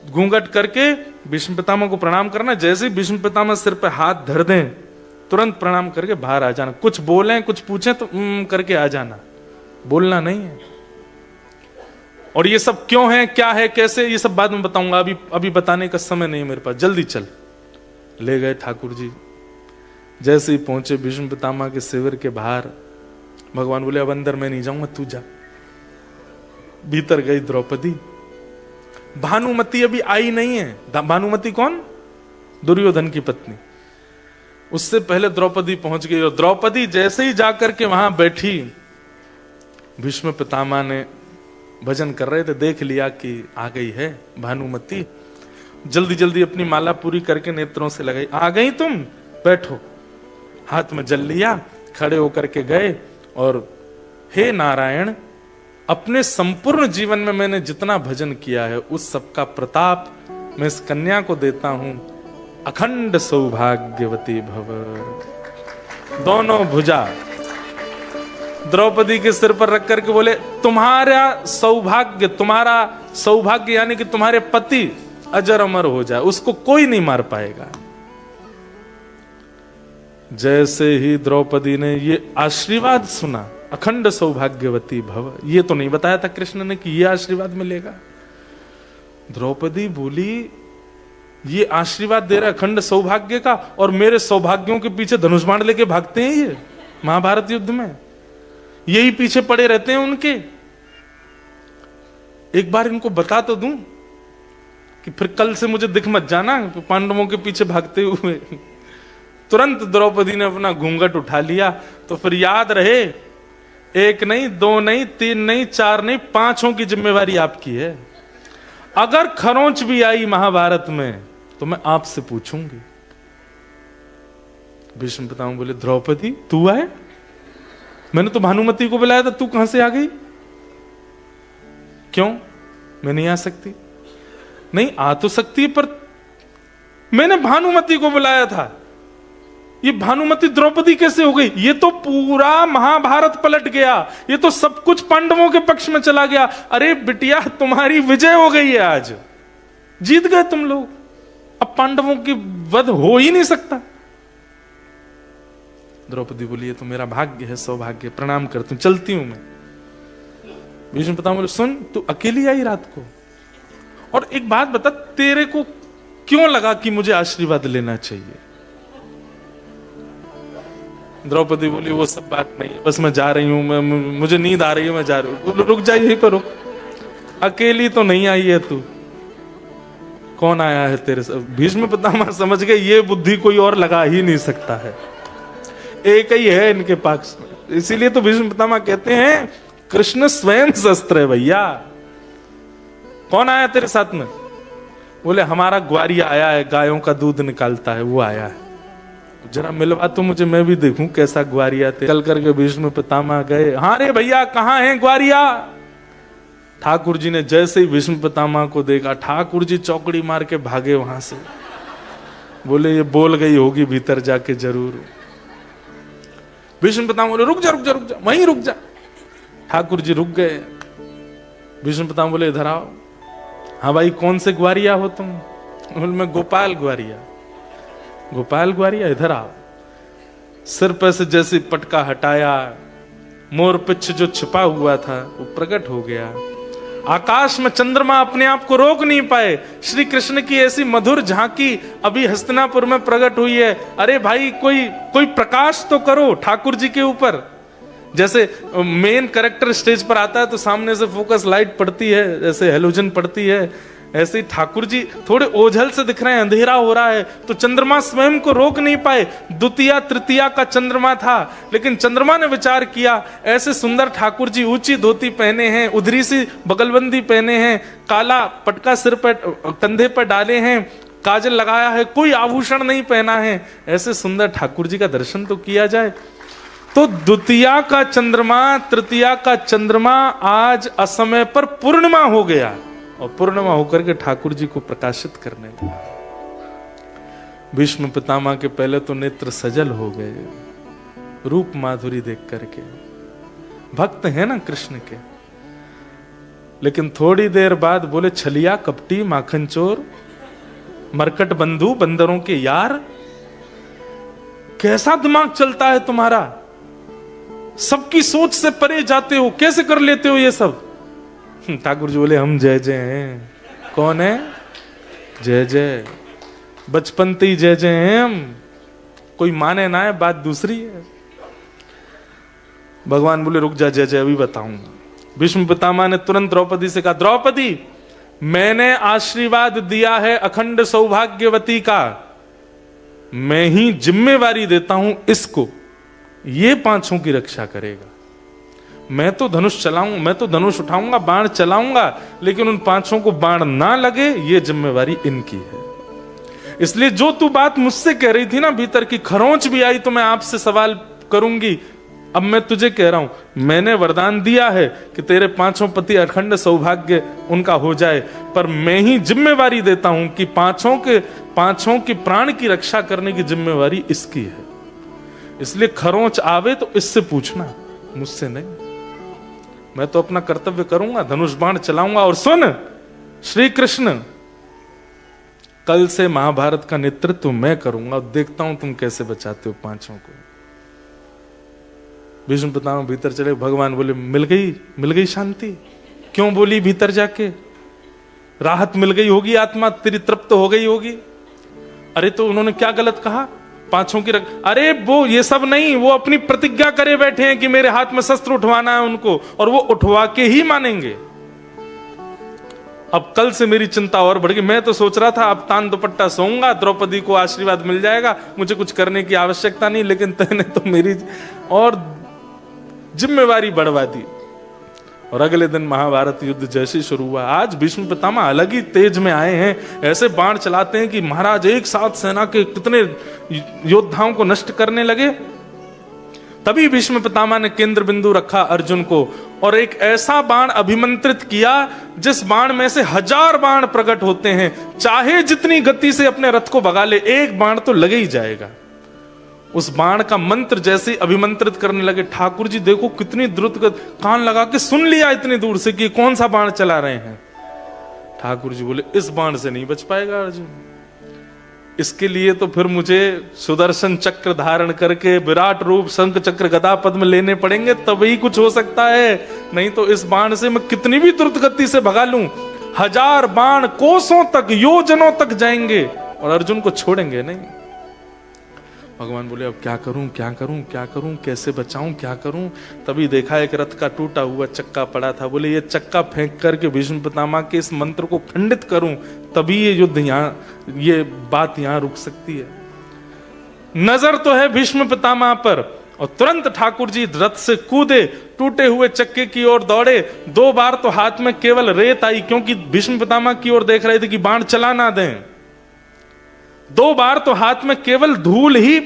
Speaker 1: घूंघट करके भीष्म पितामह को प्रणाम करना। जैसे ही भीष्म पितामह सिर पे हाथ धर दें, तुरंत प्रणाम करके बाहर आ जाना। कुछ बोलें कुछ पूछें तो करके आ जाना, बोलना नहीं है। और ये सब क्यों है, क्या है, कैसे, ये सब बाद में बताऊंगा, अभी बताने का समय नहीं मेरे पास। जल्दी चल। ले गए ठाकुर जी। जैसे ही पहुंचे भीष्म पितामह के शिविर के बाहर, भगवान बोले अब अंदर मैं नहीं जाऊंगा, तू जा। भीतर गई द्रौपदी। भानुमति अभी आई नहीं है। भानुमति कौन? दुर्योधन की पत्नी। उससे पहले द्रौपदी पहुंच गई, और द्रौपदी जैसे ही जाकर के वहां बैठी, भीष्म पितामह ने भजन कर रहे थे, देख लिया कि आ गई है भानुमति। जल्दी जल्दी अपनी माला पूरी करके नेत्रों से लगाई। आ गई तुम, बैठो। हाथ में जल लिया, खड़े होकर के गए, और हे नारायण, अपने संपूर्ण जीवन में मैंने जितना भजन किया है उस सबका प्रताप मैं इस कन्या को देता हूं। अखंड सौभाग्यवती भव। दोनों भुजा द्रौपदी के सिर पर रख करके बोले, तुम्हारा सौभाग्य यानी कि तुम्हारे पति अजर अमर हो जाए, उसको कोई नहीं मार पाएगा। जैसे ही द्रौपदी ने ये आशीर्वाद सुना, अखंड सौभाग्यवती भव, ये तो नहीं बताया था कृष्ण ने कि ये आशीर्वाद मिलेगा। द्रौपदी बोली, ये आशीर्वाद दे रहा अखंड सौभाग्य का, और मेरे सौभाग्यों के पीछे धनुष बाण लेके भागते हैं ये महाभारत युद्ध में, यही पीछे पड़े रहते हैं उनके। एक बार इनको बता तो दूं कि फिर कल से मुझे दिख मत जाना पांडवों के पीछे भागते हुए। तुरंत द्रौपदी ने अपना घूंघट उठा लिया। तो फिर याद रहे, एक नहीं, दो नहीं, तीन नहीं, चार नहीं, पांचों की जिम्मेवारी आपकी है। अगर खरोंच भी आई महाभारत में तो मैं आपसे पूछूंगी। भीष्म पितामह बोले, द्रौपदी तू आए? मैंने तो भानुमति को बुलाया था, तू कहां से आ गई? क्यों, मैं नहीं आ सकती? नहीं, आ तो सकती है, पर मैंने भानुमति को बुलाया था। ये भानुमति द्रौपदी कैसे हो गई? ये तो पूरा महाभारत पलट गया, ये तो सब कुछ पांडवों के पक्ष में चला गया। अरे बिटिया, तुम्हारी विजय हो गई है, आज जीत गए तुम लोग, अब पांडवों की वध हो ही नहीं सकता। द्रौपदी बोली, ये तो मेरा भाग्य है, सौभाग्य, प्रणाम करती हूं, चलती हूं मैं। भीष्म पितामह बोले, सुन, तू अकेली आई रात को, और एक बात बता, तेरे को क्यों लगा कि मुझे आशीर्वाद लेना चाहिए? द्रौपदी बोली, वो सब बात नहीं, बस मैं जा रही हूं, मुझे नींद आ रही है, मैं जा रही हूं। रुक जा, यहीं पर रुक, अकेली तो नहीं आई है तू, कौन आया है तेरे साथ? भीष्म पितामह समझ गए ये बुद्धि कोई और लगा ही नहीं सकता है, एक ही है इनके पास। इसीलिए तो भीष्म पितामह कहते हैं कृष्ण स्वयं शस्त्र है भैया। कौन आया तेरे साथ में? बोले, हमारा ग्वारिया आया है, गायों का दूध निकालता है, वो आया है, जरा मिलवा तो मुझे, मैं भी देखूं कैसा ग्वारिया थे। चल करके भीष्म पितामह गए। हाँ रे भैया, कहां है ग्वारिया? ठाकुर जी ने जैसे ही भीष्म पितामह को देखा, ठाकुर जी चौकड़ी मार के भागे वहां से। बोले, ये बोल गई होगी भीतर जाके जरूर। भीष्म पितामह बोले, रुक जा रुक जा रुक जा, वहीं रुक जा। ठाकुर जी रुक गए। भीष्म पितामह बोले, इधर आओ। हाँ भाई, कौन से ग्वारिया हो तुम? बोले, मैं गोपाल ग्वारिया। गोपाल ग्वारिया, इधर आओ। सिर पर से जैसे पटका हटाया, मोर पिच्छ जो छिपा हुआ था वो प्रकट हो गया। आकाश में चंद्रमा अपने आप को रोक नहीं पाए। श्री कृष्ण की ऐसी मधुर झांकी अभी हस्तिनापुर में प्रकट हुई है। अरे भाई, कोई प्रकाश तो करो ठाकुर जी के ऊपर। जैसे मेन कैरेक्टर स्टेज पर आता है तो सामने से फोकस लाइट पड़ती है, जैसे हेलोजन पड़ती है, ऐसे ही ठाकुर जी थोड़े ओझल से दिख रहे हैं, अंधेरा हो रहा है, तो चंद्रमा स्वयं को रोक नहीं पाए। द्वितीया तृतीया का चंद्रमा था, लेकिन चंद्रमा ने विचार किया, ऐसे सुंदर ठाकुर जी ऊंची धोती पहने हैं, उधरी सी बगलबंदी पहने हैं, काला पटका सिर पर कंधे पर डाले हैं, काजल लगाया है, कोई आभूषण नहीं पहना है, ऐसे सुंदर ठाकुर जी का दर्शन तो किया जाए। तो द्वितीया का चंद्रमा, तृतीया का चंद्रमा आज असमय पर पूर्णिमा हो गया और पूर्णिमा होकर के ठाकुर जी को प्रकाशित करने लगा। भीष्म पितामह के पहले तो नेत्र सजल हो गए रूप माधुरी देख करके, भक्त है ना कृष्ण के। लेकिन थोड़ी देर बाद बोले, छलिया कपटी माखन चोर, मरकट बंधु बंदरों के यार, कैसा दिमाग चलता है तुम्हारा, सबकी सोच से परे जाते हो, कैसे कर लेते हो ये सब। ठाकुर जी बोले, हम जय जय हैं। कौन है? जय जय, बचपन से ही जय जय हैं हम, कोई माने ना है बात दूसरी है। भगवान बोले, रुक जा जय जय, अभी बताऊंगा। भीष्म पितामह ने तुरंत द्रौपदी से कहा, द्रौपदी मैंने आशीर्वाद दिया है अखंड सौभाग्यवती का, मैं ही जिम्मेवारी देता हूं इसको, ये पांचों की रक्षा करेगा। मैं तो धनुष चलाऊंगा, मैं तो धनुष उठाऊंगा, बाण चलाऊंगा, लेकिन उन पांचों को बाण ना लगे ये जिम्मेवारी इनकी है। इसलिए जो तू बात मुझसे कह रही थी ना भीतर की, खरोंच भी आई तो मैं आपसे सवाल करूंगी, अब मैं तुझे कह रहा हूं, मैंने वरदान दिया है कि तेरे पांचों पति अखंड सौभाग्य उनका हो जाए, पर मैं ही जिम्मेवारी देता हूं कि पांचों के प्राण की रक्षा करने की जिम्मेवारी इसकी है। इसलिए खरोंच आवे तो इससे पूछना, मुझसे नहीं। मैं तो अपना कर्तव्य करूंगा, धनुष बाण चलाऊंगा। और सुन श्री कृष्ण, कल से महाभारत का नेतृत्व मैं करूंगा, देखता हूं तुम कैसे बचाते हो पांचों को। भीष्म पितामह भीतर चले, भगवान बोले, मिल गई शांति। क्यों बोली भीतर जाके? राहत मिल गई होगी, आत्मा तेरी तृप्त हो गई होगी। अरे तो उन्होंने क्या गलत कहा? पांचों की अरे वो ये सब नहीं, वो अपनी प्रतिज्ञा करे बैठे हैं कि मेरे हाथ में शस्त्र उठवाना है उनको, और वो उठवा के ही मानेंगे। अब कल से मेरी चिंता और बढ़ गई। मैं तो सोच रहा था अब तान दुपट्टा सोऊंगा, द्रौपदी को आशीर्वाद मिल जाएगा, मुझे कुछ करने की आवश्यकता नहीं, लेकिन तूने तो मेरी और जिम्मेवारी बढ़वा दी। और अगले दिन महाभारत युद्ध जैसे शुरू हुआ। आज भीष्म पितामह अलग ही तेज में आए हैं, ऐसे बाण चलाते हैं कि महाराज एक साथ सेना के कितने योद्धाओं को नष्ट करने लगे। तभी भीष्म पितामह ने केंद्र बिंदु रखा अर्जुन को, और एक ऐसा बाण अभिमंत्रित किया जिस बाण में से 1000 बाण प्रकट होते हैं, चाहे जितनी गति से अपने रथ को भगा ले, एक बाण तो लगे ही जाएगा। उस बाण का मंत्र जैसे अभिमंत्रित करने लगे, ठाकुर जी देखो कितनी द्रुत कान लगा के सुन लिया इतनी दूर से कि कौन सा बाण चला रहे हैं। ठाकुर जी बोले, इस बाण से नहीं बच पाएगा अर्जुन, इसके लिए तो फिर मुझे सुदर्शन चक्र धारण करके विराट रूप शंख चक्र गदा पद्म लेने पड़ेंगे, तभी कुछ हो सकता है, नहीं तो इस बाण से मैं कितनी भी द्रुत गति से भगा लूं, 1000 बाण कोसों तक, योजनों तक जाएंगे और अर्जुन को छोड़ेंगे नहीं। भगवान बोले, अब क्या करूं क्या करूं क्या करूं, कैसे बचाऊं क्या करूं। तभी देखा एक रथ का टूटा हुआ चक्का पड़ा था। बोले, ये चक्का फेंक करके भीष्म पितामह के इस मंत्र को खंडित करूं, तभी ये युद्ध यहां, ये बात यहां रुक सकती है। नजर तो है भीष्म पितामह पर, और तुरंत ठाकुर जी रथ से कूदे, टूटे हुए चक्के की ओर दौड़े। 2 बार तो हाथ में केवल रेत आई, क्योंकि भीष्म पितामह की ओर देख रहे थे कि बाण चला ना दें। 2 बार तो हाथ में केवल धूल ही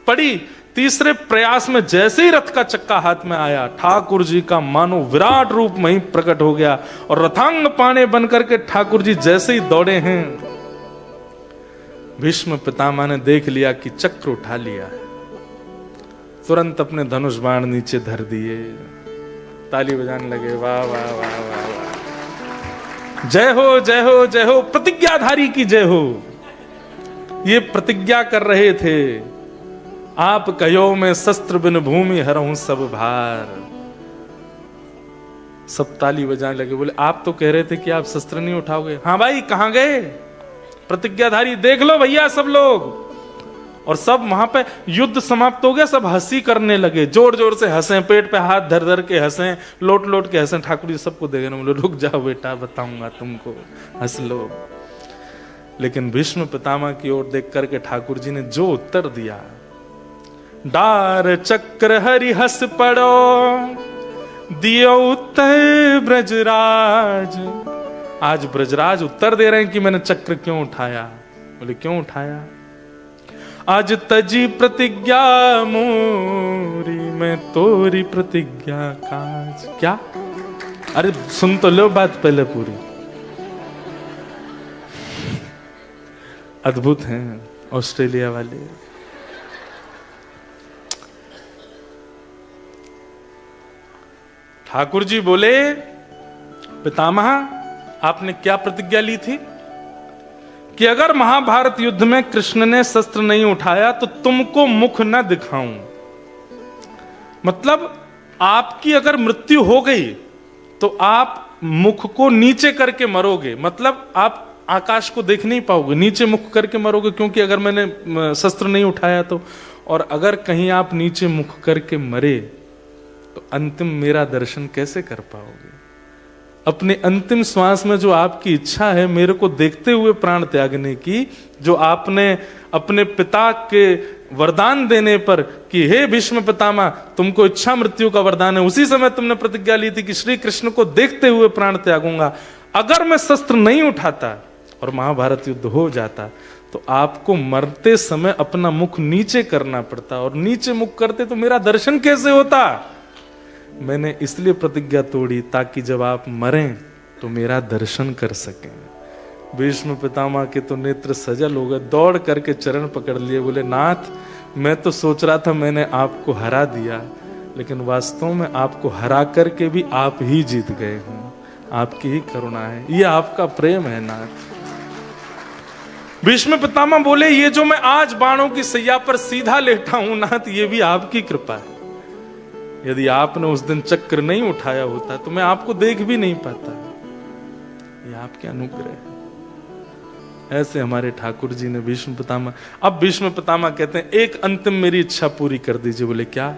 Speaker 1: पड़ी। तीसरे प्रयास में जैसे ही रथ का चक्का हाथ में आया, ठाकुर जी का मानो विराट रूप वहीं प्रकट हो गया, और रथांग पाने बनकर के ठाकुर जी जैसे ही दौड़े हैं, भीष्म पितामह ने देख लिया कि चक्र उठा लिया है, तुरंत अपने धनुष बाण नीचे धर दिए, ताली बजाने लगे, वाह वाह वाह वाह वाह, जय हो जय हो जय हो, प्रतिज्ञाधारी की जय हो। ये प्रतिज्ञा कर रहे थे, आप कहो मैं शस्त्र बिन भूमि हरहूं सब भार। सब ताली बजाने लगे, बोले आप तो कह रहे थे कि आप शस्त्र नहीं उठाओगे। हाँ भाई, कहां गए प्रतिज्ञाधारी, देख लो भैया सब लोग। और सब वहां पे युद्ध समाप्त हो गया, सब हंसी करने लगे, जोर जोर से हंसे, पेट पे हाथ धर धर के हंसे, लोट लोट के हंसे। ठाकुर जी सबको देखे ना, बोले रुक जाओ बेटा, बताऊंगा तुमको, हंस लो। लेकिन भीष्म पितामह की ओर देख करके ठाकुर जी ने जो उत्तर दिया, डार चक्र हरि हस पड़ो, दियो उत्तर ब्रजराज। आज ब्रजराज उत्तर दे रहे हैं कि मैंने चक्र क्यों उठाया। बोले क्यों उठाया? आज तजी प्रतिज्ञा मोरी मैं तोरी प्रतिज्ञा काज। क्या? अरे सुन तो लो बात पहले पूरी। अद्भुत हैं ऑस्ट्रेलिया वाले। ठाकुर जी बोले, पितामह आपने क्या प्रतिज्ञा ली थी कि अगर महाभारत युद्ध में कृष्ण ने शस्त्र नहीं उठाया तो तुमको मुख न दिखाऊं। मतलब आपकी अगर मृत्यु हो गई तो आप मुख को नीचे करके मरोगे, मतलब आप आकाश को देख नहीं पाओगे, नीचे मुख करके मरोगे, क्योंकि अगर मैंने शस्त्र नहीं उठाया तो। और अगर कहीं आप नीचे मुख करके मरे तो अंतिम मेरा दर्शन कैसे कर पाओगे? अपने अंतिम श्वास में जो आपकी इच्छा है मेरे को देखते हुए प्राण त्यागने की, जो आपने अपने पिता के वरदान देने पर कि हे भीष्म पितामह तुमको इच्छा मृत्यु का वरदान है, उसी समय तुमने प्रतिज्ञा ली थी कि श्री कृष्ण को देखते हुए प्राण त्यागूंगा। अगर मैं शस्त्र नहीं उठाता और महाभारत युद्ध हो जाता तो आपको मरते समय अपना मुख नीचे करना पड़ता, और नीचे मुख करते तो मेरा दर्शन कैसे होता? मैंने इसलिए प्रतिज्ञा तोड़ी ताकि जब आप मरें तो मेरा दर्शन कर सकें। भीष्म पितामह के तो नेत्र सजल हो गए, दौड़ करके चरण पकड़ लिए, बोले नाथ मैं तो सोच रहा था मैंने आपको हरा दिया, लेकिन वास्तव में आपको हरा करके भी आप ही जीत गए हैं, आपकी ही करुणा है, ये आपका प्रेम है नाथ। भीष्म पितामह बोले, ये जो मैं आज बाणों की सैया पर सीधा लेटा हूं नाथ, ये भी आपकी कृपा है। यदि आपने उस दिन चक्र नहीं उठाया होता तो मैं आपको देख भी नहीं पाता। ये आपके अनुग्रह है। ऐसे हमारे ठाकुर जी ने भीष्म पितामह। अब भीष्म पितामह कहते हैं एक अंतिम मेरी इच्छा पूरी कर दीजिए। बोले क्या?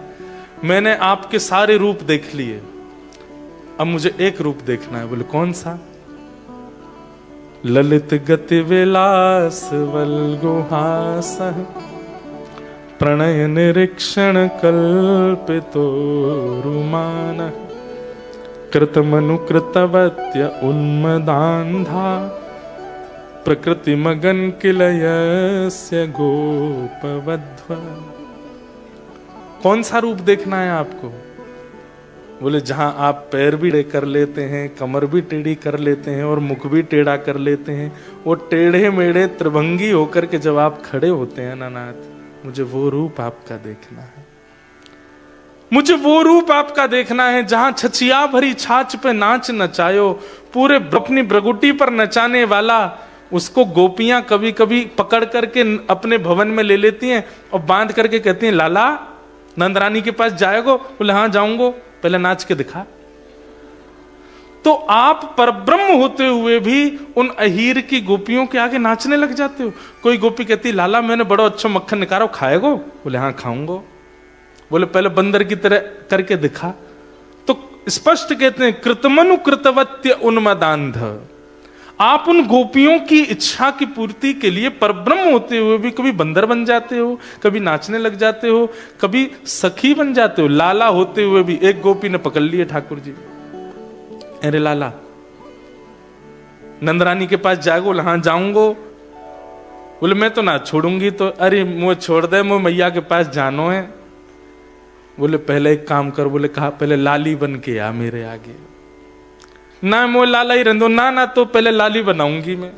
Speaker 1: मैंने आपके सारे रूप देख लिए, अब मुझे एक रूप देखना है। बोले कौन सा? ललित गति विलास वल्गुहास प्रणय निरीक्षण कल्पितो रुमान कृतमनुकृतवत्य उन्मदान्धा प्रकृति मगन किलयस्य गोपवध्व। कौन सा रूप देखना है आपको? बोले जहां आप पैर भी टेढ़े कर लेते हैं, कमर भी टेढ़ी कर लेते हैं और मुख भी टेढ़ा कर लेते हैं, वो टेढ़े मेढ़े त्रिभंगी होकर के जब आप खड़े होते हैं ना नाथ, मुझे वो रूप आपका देखना है। मुझे वो रूप आपका देखना है जहां छछिया भरी छाछ पे नाच नचायो, पूरे अपनी ब्रगुटी पर नचाने वाला, उसको गोपियां कभी कभी पकड़ करके अपने भवन में ले लेती हैं और बांध करके कहती हैं लाला नंदरानी के पास जाएगो? बोले हाँ जाऊंगो, पहले नाच के दिखा। तो आप परब्रह्म होते हुए भी उन अहीर की गोपियों के आगे नाचने लग जाते हो। कोई गोपी कहती लाला मैंने बड़ा अच्छा मक्खन निकाला, खाएगो? बोले हाँ खाऊंगो। बोले पहले बंदर की तरह करके दिखा। तो स्पष्ट कहते हैं कृतमनु कृतवत्य उन्मदान्ध। आप उन गोपियों की इच्छा की पूर्ति के लिए परब्रह्म होते हुए भी कभी बंदर बन जाते हो, कभी नाचने लग जाते हो, कभी सखी बन जाते हो। लाला होते हुए भी एक गोपी ने पकड़ लिए ठाकुर जी, अरे लाला नंदरानी के पास जाओगे? बोले हाँ जाऊंगो। बोले मैं तो ना छोड़ूंगी। तो अरे मुझे छोड़ दे, मुझे मैया के पास जानो है। बोले पहले एक काम कर। बोले कहा? पहले लाली बन के आ मेरे आगे। ना मोह लाला ही रहने दो। ना ना तो पहले लाली बनाऊंगी मैं।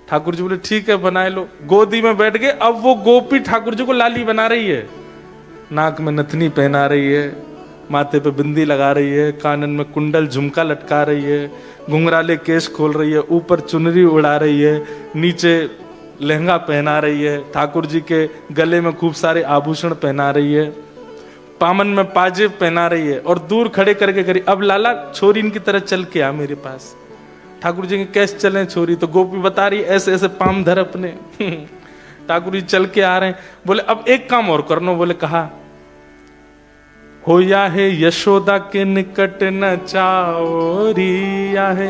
Speaker 1: ठाकुर जी बोले ठीक है बनाए लो। गोदी में बैठ गए। अब वो गोपी ठाकुर जी को लाली बना रही है, नाक में नथनी पहना रही है, माथे पे बिंदी लगा रही है, कानन में कुंडल झुमका लटका रही है, घुंघराले केश खोल रही है, ऊपर चुनरी उड़ा रही है, नीचे लहंगा पहना रही है, ठाकुर जी के गले में खूब सारे आभूषण पहना रही है, पामन में पाजेब पहना रही है, और दूर खड़े करके करी अब लाला छोरी इनकी तरह चल के आ मेरे पास। ठाकुर जी के कैसे चले छोरी? तो गोपी बता रही ऐसे ऐसे पाम धर अपने। ठाकुर जी चल के आ रहे हैं। बोले अब एक काम और करनो। बोले कहा? हो या है यशोदा के निकट न चाओरी, या है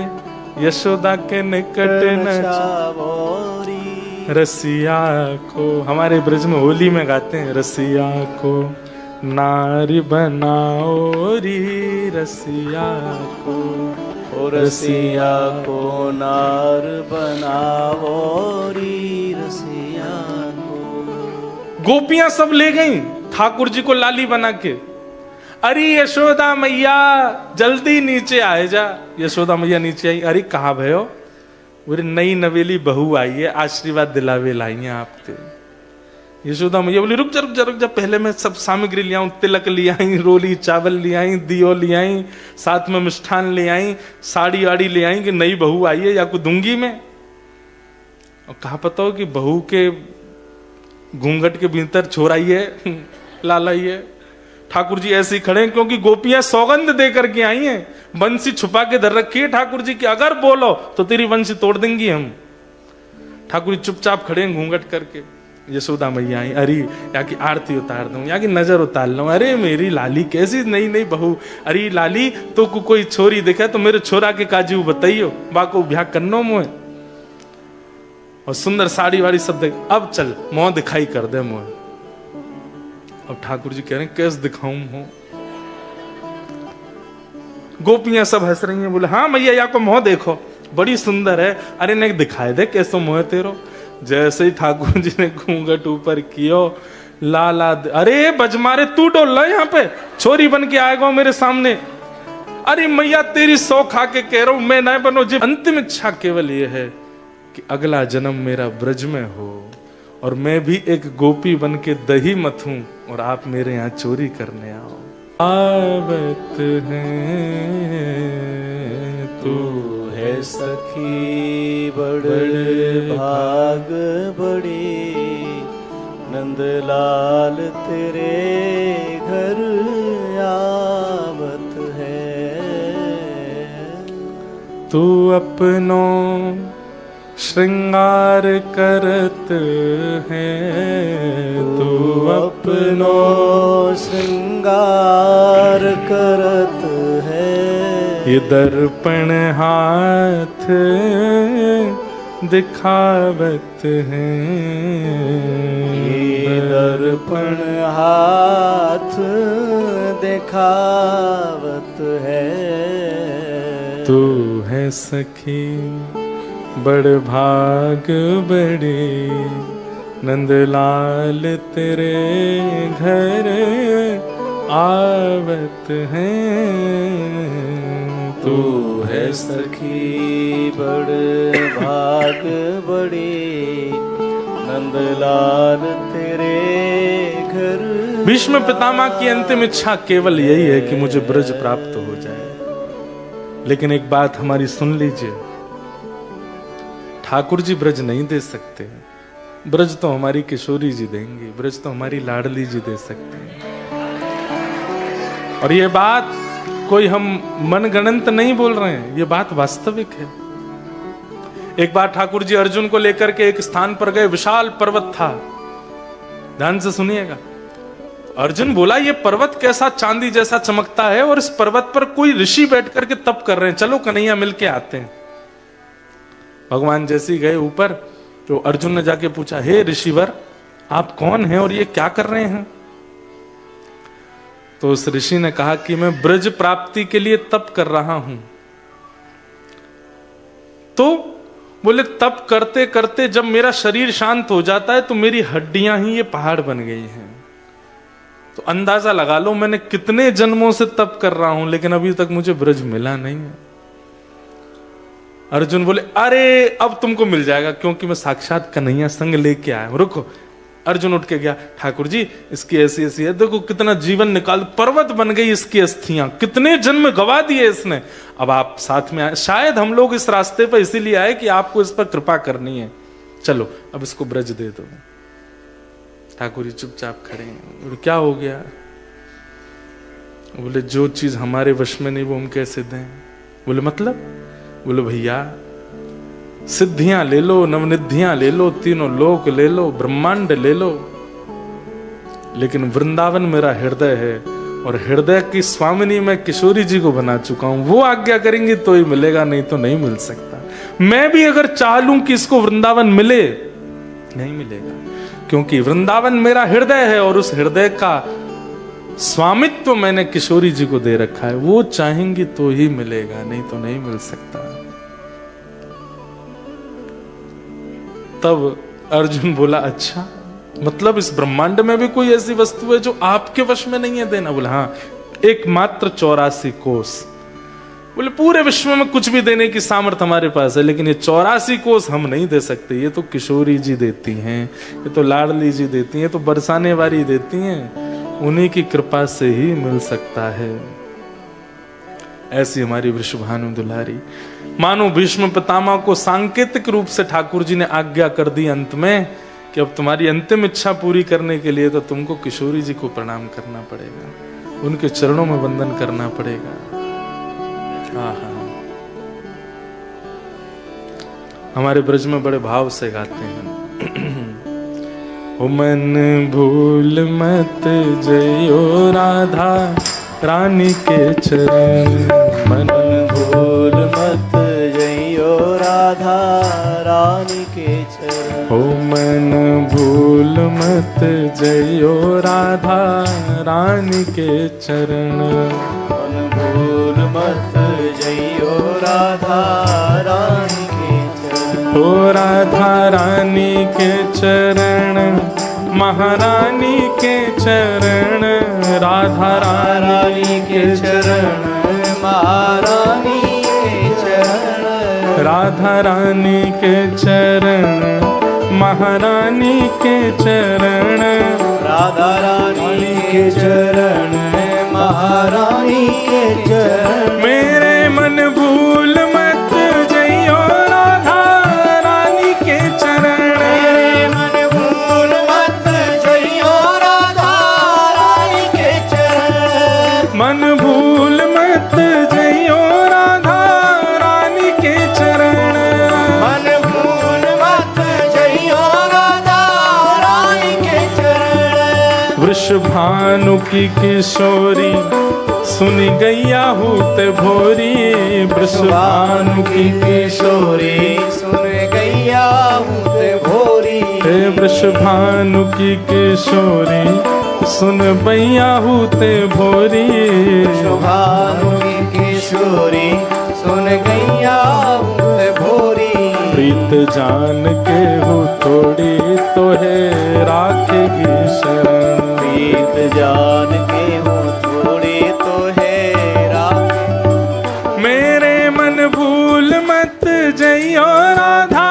Speaker 1: यशोदा के निकट न चाओरी, रसिया को। हमारे ब्रज में होली में गाते हैं रसिया को नारी बनाओ री, रसिया को
Speaker 2: ओ रसिया को नार बनाओ री, रसिया को।
Speaker 1: गोपियां सब ले गई। ठाकुर जी को लाली बना के, अरे यशोदा मैया जल्दी नीचे आए जा। यशोदा मैया नीचे आई, अरे कहा भयो? बोले नई नवेली बहू आई है, आशीर्वाद दिलावे लाई है आपके। यशोदा मैया बोली रुक जा रुक जा रुक जा, पहले मैं सब सामग्री ले आऊं, तिलक ले आई, रोली चावल ले आई, दियो ले आई, साथ में मिष्ठान ले आई, साड़ी आड़ी ले आई कि नई बहू आई है या को दूंगी मैं। और कहा पता हो कि बहू के घूंघट के भीतर छोराई है, लालाई है। ठाकुर जी ऐसे ही खड़े हैं क्योंकि गोपियां सौगंध दे करके आई हैं, बंसी छुपा के धर रखी है ठाकुर जी की, अगर बोलो तो तेरी बंसी तोड़ देंगी हम। ठाकुर जी चुपचाप खड़े हैं घूंघट करके। यशोदा मैया आई, अरे या की आरती उतार दूं, या की नजर उतार लूं, अरे मेरी लाली कैसी नई नई बहू, अरे लाली तो कोई छोरी दिखे तो मेरे छोरा के काजू बताइयो, बाको ब्याह करनो मोए। और सुंदर साड़ी वाड़ी सब देख, अब चल मुंह दिखाई कर दे मुंह। अब ठाकुर जी कह रहे हैं कैसे दिखाऊं मुंह? गोपियां सब हंस रही हैं, बोले हाँ मैया या को मुंह देखो बड़ी सुंदर है। अरे नहीं दिखाए दे कैसो मुंह तेरो। जैसे ही ठाकुर जी ने घूंघट ऊपर कियो, लाला अरे बजमारे तू डोल ला यहाँ पे, छोरी बन के आएगा मेरे सामने। अरे मैया तेरी सौ खा के कह रहा हूं मैं ना बनो जी। अंतिम इच्छा केवल ये है कि अगला जन्म मेरा ब्रज में हो और मैं भी एक गोपी बन के दही मथूं और आप मेरे यहाँ चोरी करने आओ। आवत है
Speaker 2: तू है सखी बड़े भाग बड़ी, नंदलाल तेरे घर आवत है।
Speaker 1: तू अपनो श्रृंगार करत है,
Speaker 2: तू अपनो श्रृंगार करत है।
Speaker 1: ये दर्पण हाथ दिखावत है,
Speaker 2: ये दर्पण हाथ दिखावत है।
Speaker 1: तू है सखी बड़ भाग बड़े, नंदलाल तेरे घर आवत है।
Speaker 2: तू है सखी बड़ भाग बड़ी, नंदलाल तेरे घर।
Speaker 1: भीष्म पितामह की अंतिम इच्छा केवल यही है कि मुझे ब्रज प्राप्त हो जाए। लेकिन एक बात हमारी सुन लीजिए, ठाकुर जी ब्रज नहीं दे सकते। ब्रज तो हमारी किशोरी जी देंगी, ब्रज तो हमारी लाडली जी दे सकते हैं। और ये बात कोई हम मनगणंत नहीं बोल रहे हैं, ये बात वास्तविक है। एक बार ठाकुर जी अर्जुन को लेकर के एक स्थान पर गए, विशाल पर्वत था, ध्यान से सुनिएगा। अर्जुन बोला ये पर्वत कैसा चांदी जैसा चमकता है और इस पर्वत पर कोई ऋषि बैठ करके तप कर रहे हैं, चलो कन्हैया मिलके आते हैं। भगवान जैसे ही गए ऊपर तो अर्जुन ने जाके पूछा, हे ऋषिवर आप कौन हैं और ये क्या कर रहे हैं? तो उस ऋषि ने कहा कि मैं ब्रज प्राप्ति के लिए तप कर रहा हूं। तो बोले तप करते करते जब मेरा शरीर शांत हो जाता है तो मेरी हड्डियां ही ये पहाड़ बन गई हैं। तो अंदाजा लगा लो मैंने कितने जन्मों से तप कर रहा हूं लेकिन अभी तक मुझे ब्रज मिला नहीं है। अर्जुन बोले अरे अब तुमको मिल जाएगा क्योंकि मैं साक्षात कन्हैया संग लेके आया हूं। रुको, अर्जुन उठ के गया, ठाकुर जी इसकी ऐसी ऐसी है, देखो कितना जीवन निकाल, पर्वत बन गई इसकी अस्थियां, कितने जन्म गवा दिए इसने, अब आप साथ में आए। शायद हम लोग इस रास्ते पर इसीलिए आए कि आपको इस पर कृपा करनी है, चलो अब इसको ब्रज दे दो। ठाकुर जी चुपचाप खड़े हैं। बोले क्या हो गया? बोले जो चीज हमारे वश में नहीं वो हम कैसे दें? बोले मतलब? बोले भैया सिद्धियां ले लो, नवनिधियां ले लो, तीनों लोक ले लो, ब्रह्मांड ले लो, लेकिन वृंदावन मेरा हृदय है और हृदय की स्वामिनी मैं किशोरी जी को बना चुका हूं। वो आज्ञा करेंगे तो ही मिलेगा, नहीं तो नहीं मिल सकता। मैं भी अगर चाह लूं कि इसको वृंदावन मिले, नहीं मिलेगा, क्योंकि वृंदावन मेरा हृदय है और उस हृदय का स्वामित्व मैंने किशोरी जी को दे रखा है। वो चाहेंगी तो ही मिलेगा, नहीं तो नहीं मिल सकता। तब अर्जुन बोला अच्छा मतलब इस ब्रह्मांड में भी कोई ऐसी वस्तु है जो आपके वश में नहीं है देना? बोले हाँ, एकमात्र 84 कोस। बोले पूरे विश्व में कुछ भी देने की सामर्थ्य हमारे पास है, लेकिन ये 84 कोस हम नहीं दे सकते। ये तो किशोरी जी देती हैं, ये तो लाडली जी देती हैं, तो बरसाने वाली देती हैं, उन्हीं की कृपा से ही मिल सकता है। ऐसी हमारी वृषभानु दुलारी। मानो भीष्म पितामह को सांकेतिक रूप से ठाकुर जी ने आज्ञा कर दी अंत में कि अब तुम्हारी अंतिम इच्छा पूरी करने के लिए तो तुमको किशोरी जी को प्रणाम करना पड़ेगा, उनके चरणों में वंदन करना पड़ेगा। हमारे ब्रज में बड़े भाव से गाते हैं, ओ मन भूल मत जयो राधा रानी के चरण,
Speaker 2: मन भूल मत जइयो राधा रानी के चरण।
Speaker 1: ओ मन भूल मत जयो राधा रानी के चरण,
Speaker 2: मन भूल मत जइयो राधा रानी के चरण।
Speaker 1: ओ राधा रानी के चरण, महारानी के चरण, राधा
Speaker 2: रानी के चरण, महारानी के चरण।
Speaker 1: राधा रानी के चरण, महारानी के चरण,
Speaker 2: राधा रानी के चरण, महारानी के चरण।
Speaker 1: मेरे मन भूल मत जइयो राधा रानी के चरण,
Speaker 2: मेरे मन भूल मत जइयो राधा रानी के चरण।
Speaker 1: मन भूल मत जइयो राधा रानी के चरण,
Speaker 2: मन भूल मत जइयो राधा रानी के चरण।
Speaker 1: वृषभानु की किशोरी सुनी गैया हूत भोरी, वृषभानु की
Speaker 2: किशोरी सुन गैया हूत भोरी।
Speaker 1: हे वृषभानु की किशोरी सुन बैया हूते भोरी,
Speaker 2: वृषभानु की किशोरी सुन गैया हूत भोरी।
Speaker 1: प्रीत जान के हो थोड़ी तो है राखेगी शरण,
Speaker 2: प्रीत जान के हो थोड़ी तो है राख।
Speaker 1: मेरे मन भूल मत जइयो राधा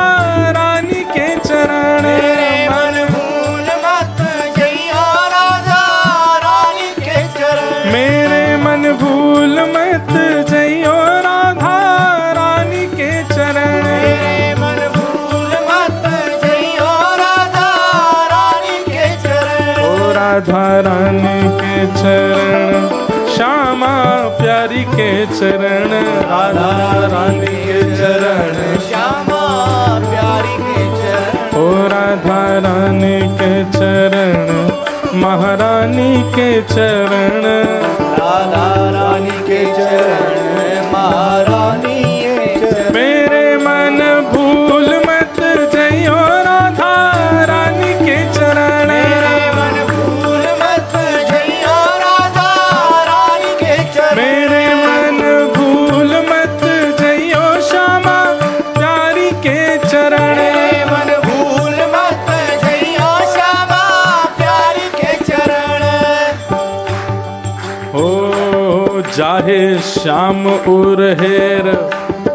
Speaker 1: रानी के चरण,
Speaker 2: मेरे मन भूल मत जइयो राधा रानी के चरण।
Speaker 1: मेरे मन भूल मत जइयो राधा रानी के चरण,
Speaker 2: मेरे मन भूल मत जइयो राधा रानी के चरण।
Speaker 1: ओ राधा रानी के चरण, श्यामा प्यारी के चरण, राधा रानी के चरण,
Speaker 2: श्यामा प्यारी के चरण।
Speaker 1: ओ राधा रानी के चरण, महारानी के चरण,
Speaker 2: राधा रानी के चरण, महारानी के चरण।
Speaker 1: मेरे मन भूल मत जइयो राधा रानी के चरण,
Speaker 2: मेरे मन भूल मत जइयो राधा रानी के चरण।
Speaker 1: मेरे मन भूल मत जइयो श्यामा प्यारी के चरण,
Speaker 2: मेरे मन भूल मत जइयो श्यामा प्यारी के चरण।
Speaker 1: ओ जाहे श्याम उर हेर,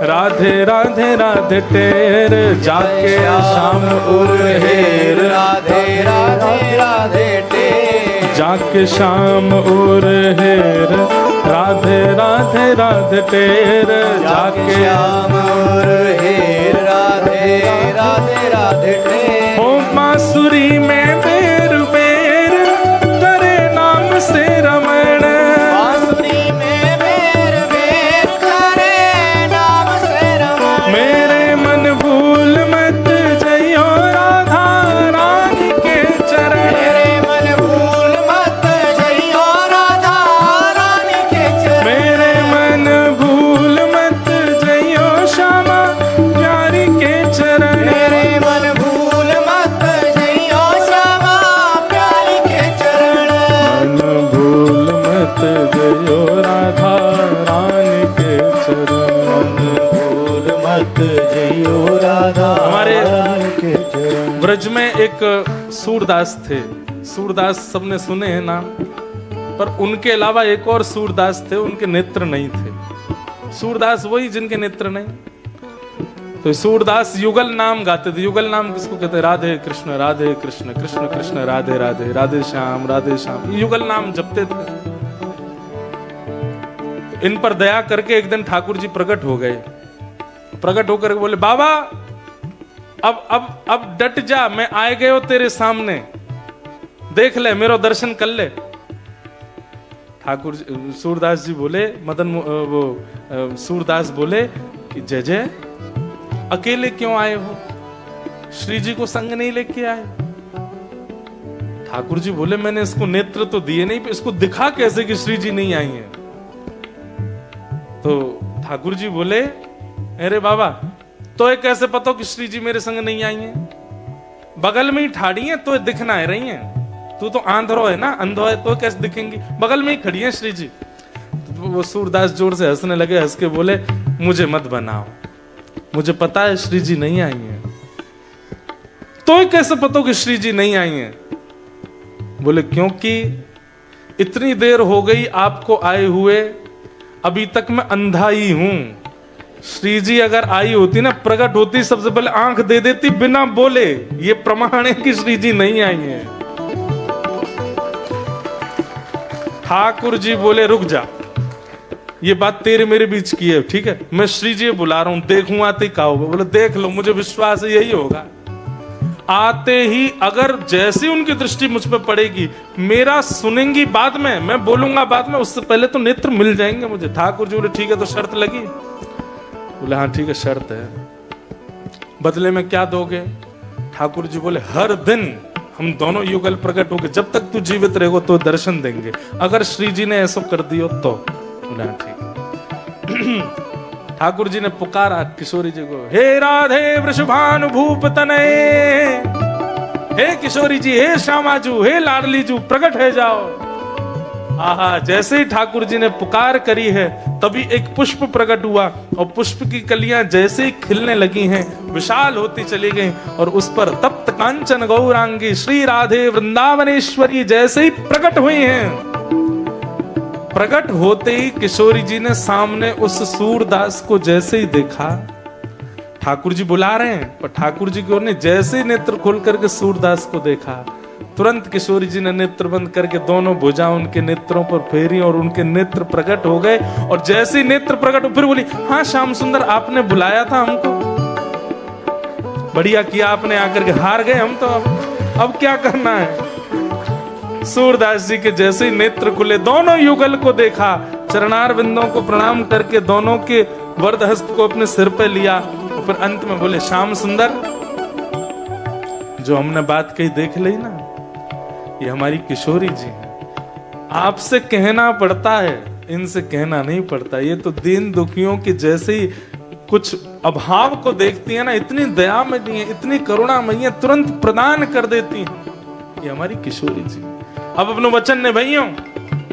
Speaker 1: राधे राधे राधे टेर, जाके श्याम उर हेर,
Speaker 2: राधे राधे राधे टेर।
Speaker 1: जाके श्याम उर हेर, राधे राधे राधे टेर, जाके
Speaker 2: श्याम और हेर, राधे राधे राधे टेर।
Speaker 1: ओ बांसुरी में बेर बेर करे नाम से रमण,
Speaker 2: बांसुरी में बेर बेर करे नाम से रमण।
Speaker 1: मेरे मन भूल मत जइयो राधा रानी के चरण,
Speaker 2: मेरे मन भूल मत जइयो राधा रानी के चरण।
Speaker 1: मेरे मन भूल मत जइयो श्यामा प्यारी के चरण,
Speaker 2: मेरे मन भूल मत जइयो श्यामा प्यारी के चरण।
Speaker 1: मन भूल मत जइयो राधा रानी के चरण,
Speaker 2: भूल मत जइयो राधा
Speaker 1: हमारे
Speaker 2: रानी के चरण।
Speaker 1: ब्रज में एक सूरदास थे। सूरदास सबने सुने हैं नाम, पर उनके अलावा एक और सूरदास थे, उनके नेत्र नहीं थे। सूरदास वही जिनके नेत्र नहीं। तो सूरदास युगल नाम गाते थे। युगल नाम किसको कहते हैं? राधे कृष्ण कृष्ण कृष्ण राधे राधे, राधे श्याम राधे श्याम, युगल नाम जपते थे। इन पर दया करके एक दिन ठाकुर जी प्रकट हो गए। प्रकट होकर बोले, बाबा अब डट जा, मैं आए गए हो तेरे सामने, देख ले, मेरा दर्शन कर ले। ठाकुर सूरदास जी बोले, सूरदास बोले कि जय जय, अकेले क्यों आए हो? श्री जी को संग नहीं लेके आए? ठाकुर जी बोले, मैंने इसको नेत्र तो दिए नहीं, इसको दिखा कैसे कि श्री जी नहीं आई हैं? तो ठाकुर जी बोले, अरे बाबा, तो ये कैसे पता कि श्री जी मेरे संग नहीं आई हैं? बगल में ही ठाड़ी हैं तो दिखना है रही हैं। तू तो आंधरो है ना, अंधो है, तो कैसे दिखेंगी? बगल में ही खड़ी है श्री जी। तो वो सूरदास जोर से हंसने लगे। हंस के बोले, मुझे मत बनाओ, मुझे पता है श्री जी नहीं आई हैं। तो कैसे पता कि श्री जी नहीं आई हैं? बोले, क्योंकि इतनी देर हो गई आपको आए हुए, अभी तक मैं अंधा ही हूं। श्री जी अगर आई होती ना, प्रकट होती, सबसे पहले आंख दे देती बिना बोले। ये प्रमाण है कि श्री जी नहीं आई हैं। ठाकुर जी बोले, रुक जा, ये बात तेरे मेरे बीच की है, ठीक है? मैं श्री जी बुला रहा हूं, देखूं आते क्या होगा। बोले, देख लो, मुझे विश्वास है यही होगा। आते ही अगर जैसी उनकी दृष्टि मुझ पर पड़ेगी, मेरा सुनेंगी बाद में, मैं बोलूंगा बाद में, उससे पहले तो नेत्र मिल जाएंगे मुझे। ठाकुर जी बोले, ठीक है, तो शर्त लगी? बोले, हाँ ठीक है, शर्त है। बदले में क्या दोगे? ठाकुर जी बोले, हर दिन हम दोनों युगल प्रकट होंगे, जब तक तू जीवित रहेगा तो दर्शन देंगे, अगर श्री जी ने ऐसा कर दियो तो। बोले, हाँ ठीक है। ठाकुर जी ने पुकारा किशोरी जी को, हे राधे वृषभानुभूप तनये, हे किशोरी जी, हे श्यामाजू, हे लाडली जू, प्रकट है जाओ। आहा, जैसे ही ठाकुर जी ने पुकार करी है, तभी एक पुष्प प्रकट हुआ, और पुष्प की कलियां जैसे ही खिलने लगी हैं, विशाल होती चली गईं, और उस पर तप्त कांचन गौरांगी श्री राधे वृंदावनेश्वरी जैसे ही प्रकट हुई हैं। प्रकट होते ही किशोरी जी ने सामने उस सूरदास को जैसे ही देखा, ठाकुर जी बुला रहे हैं, पर ठाकुर जी की ओर ने जैसे ही नेत्र खोल करके सूरदास को देखा, तुरंत किशोरी जी ने नेत्र बंद करके दोनों भुजा उनके नेत्रों पर फेरी, और उनके नेत्र प्रकट हो गए। और जैसे ही नेत्र प्रकट हो, फिर बोली, हाँ श्याम सुंदर, आपने बुलाया था हमको, बढ़िया किया आपने आकर के, हार गए हम तो, अब क्या करना है? सूरदास जी के जैसे ही नेत्र खुले, दोनों युगल को देखा, चरणार बिंदों को प्रणाम करके दोनों के वरद हस्त को अपने सिर पे लिया, और फिर अंत में बोले, श्याम सुंदर, जो हमने बात कही देख ली ना, ये हमारी किशोरी जी हैं। आपसे कहना पड़ता है, इनसे कहना नहीं पड़ता। ये तो दीन दुखियों के जैसे ही कुछ अभाव को देखती है ना, इतनी दयामयी है, इतनी करुणामयी है, तुरंत प्रदान कर देती है। ये हमारी किशोरी जी। अब अपने वचन ने भैया,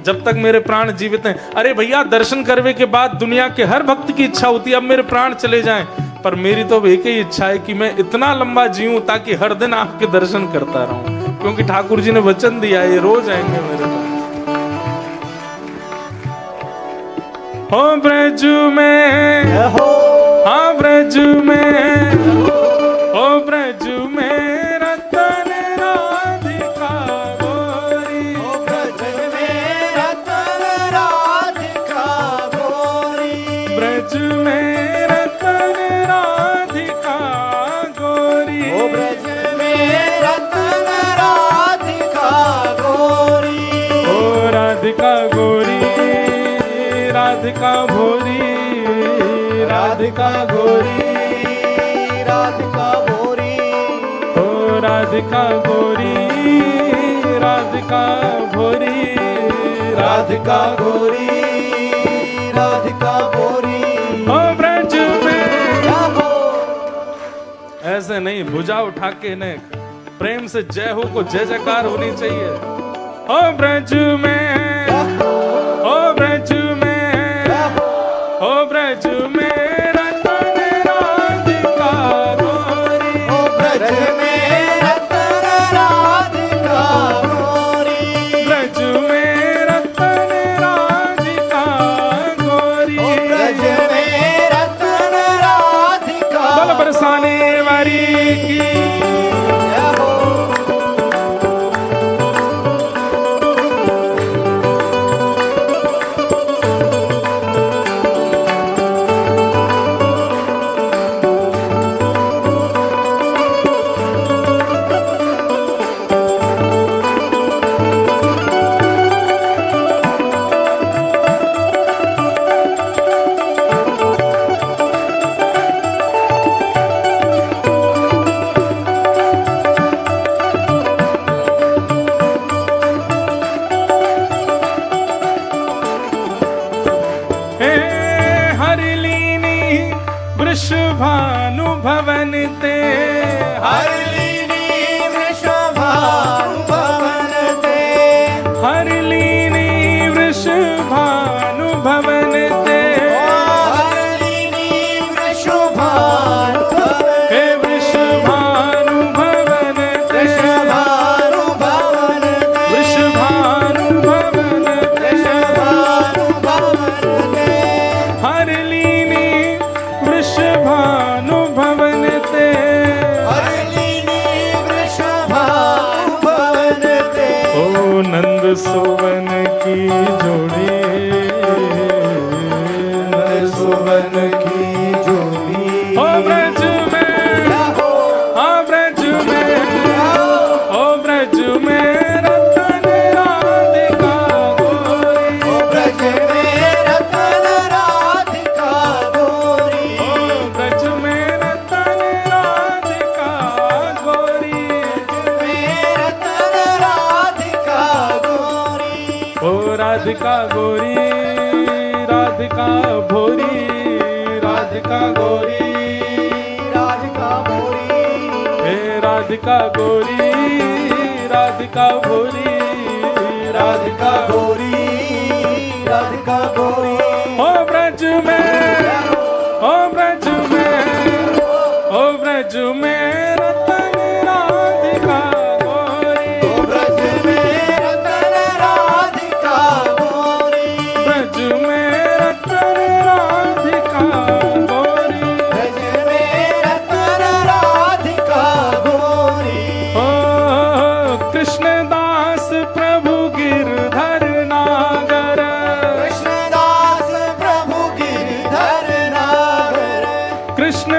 Speaker 1: जब तक मेरे प्राण जीवित हैं, अरे भैया, दर्शन करने के बाद दुनिया के हर भक्त की इच्छा होती है अब मेरे प्राण चले जाएं, पर मेरी तो एक ही इच्छा है कि मैं इतना लंबा जीऊं ताकि हर दिन आपके दर्शन करता रहूं, क्योंकि ठाकुर जी ने वचन दिया है, ये रोज आएंगे मेरे पास। हो ब्रज में, हाँ ब्रज में, हो ब्रज में रतन राधिका गोरी,
Speaker 2: ओ ब्रज में रतन राधिका गोरी,
Speaker 1: ब्रज में रतन राधिका गोरी,
Speaker 2: ओ ब्रज में रतन राधिका गोरी,
Speaker 1: ओ राधिका गोरी, राधिका भोरी, राधिका गोरी,
Speaker 2: राधिका गोरी,
Speaker 1: ओ राधिका गोरी, राधिका भोरी,
Speaker 2: राधिका गोरी, राधिका गोरी,
Speaker 1: ओ ब्रज में।
Speaker 2: जाहो।
Speaker 1: ऐसे नहीं, भुजा उठा के ने प्रेम से जय हो को जय जयकार होनी चाहिए। ओ ब्रज में, ओ ब्रज में, ओ ब्रज में रतन राधिका गोरी,
Speaker 2: ओ ब्रज में हरलीनी वृषभानुभवन ते
Speaker 1: हरलीनी वृषभानुभवन ते
Speaker 2: हरलीनी वृषभानुभवन
Speaker 1: हे वृषभानुभवन ते
Speaker 2: वृषभानुभवन
Speaker 1: वृषभानुभवन ते
Speaker 2: वृषभानुभवन ते
Speaker 1: हरलीनी वृषभानुभवन ते
Speaker 2: हरलीनी वृषभानुभवन ते
Speaker 1: ओ नंद सुवन की जोड़ी
Speaker 2: सुवन की जोड़ी
Speaker 1: ओ ब्रज में ओ ब्रज में ओ ब्रज में रतन राधिका गोरी
Speaker 2: ओ ब्रज में रतन राधिका गोरी
Speaker 1: ओ ब्रज में रतन राधिका गोरी
Speaker 2: में रतन राधिका गोरी
Speaker 1: ओ राधिका गोरी राधिका भोरी राधिका गोरी
Speaker 2: राधिका गोरी
Speaker 1: हे राधिका गोरी राधिका भोरी
Speaker 2: राधिका गोरी राधिका गोरी
Speaker 1: ओ ब्रज में ओ ब्रज में ओ ब्रज में रतन राधिका गोरी
Speaker 2: ओ ब्रज में रतन राधिका गोरी
Speaker 1: ब्रज में रतन राधिका गोरी
Speaker 2: ब्रज में रतन राधिका गोरी
Speaker 1: ओ कृष्णदास प्रभु गिरधर नागर
Speaker 2: कृष्णदास प्रभु गिरधर नागर
Speaker 1: कृष्ण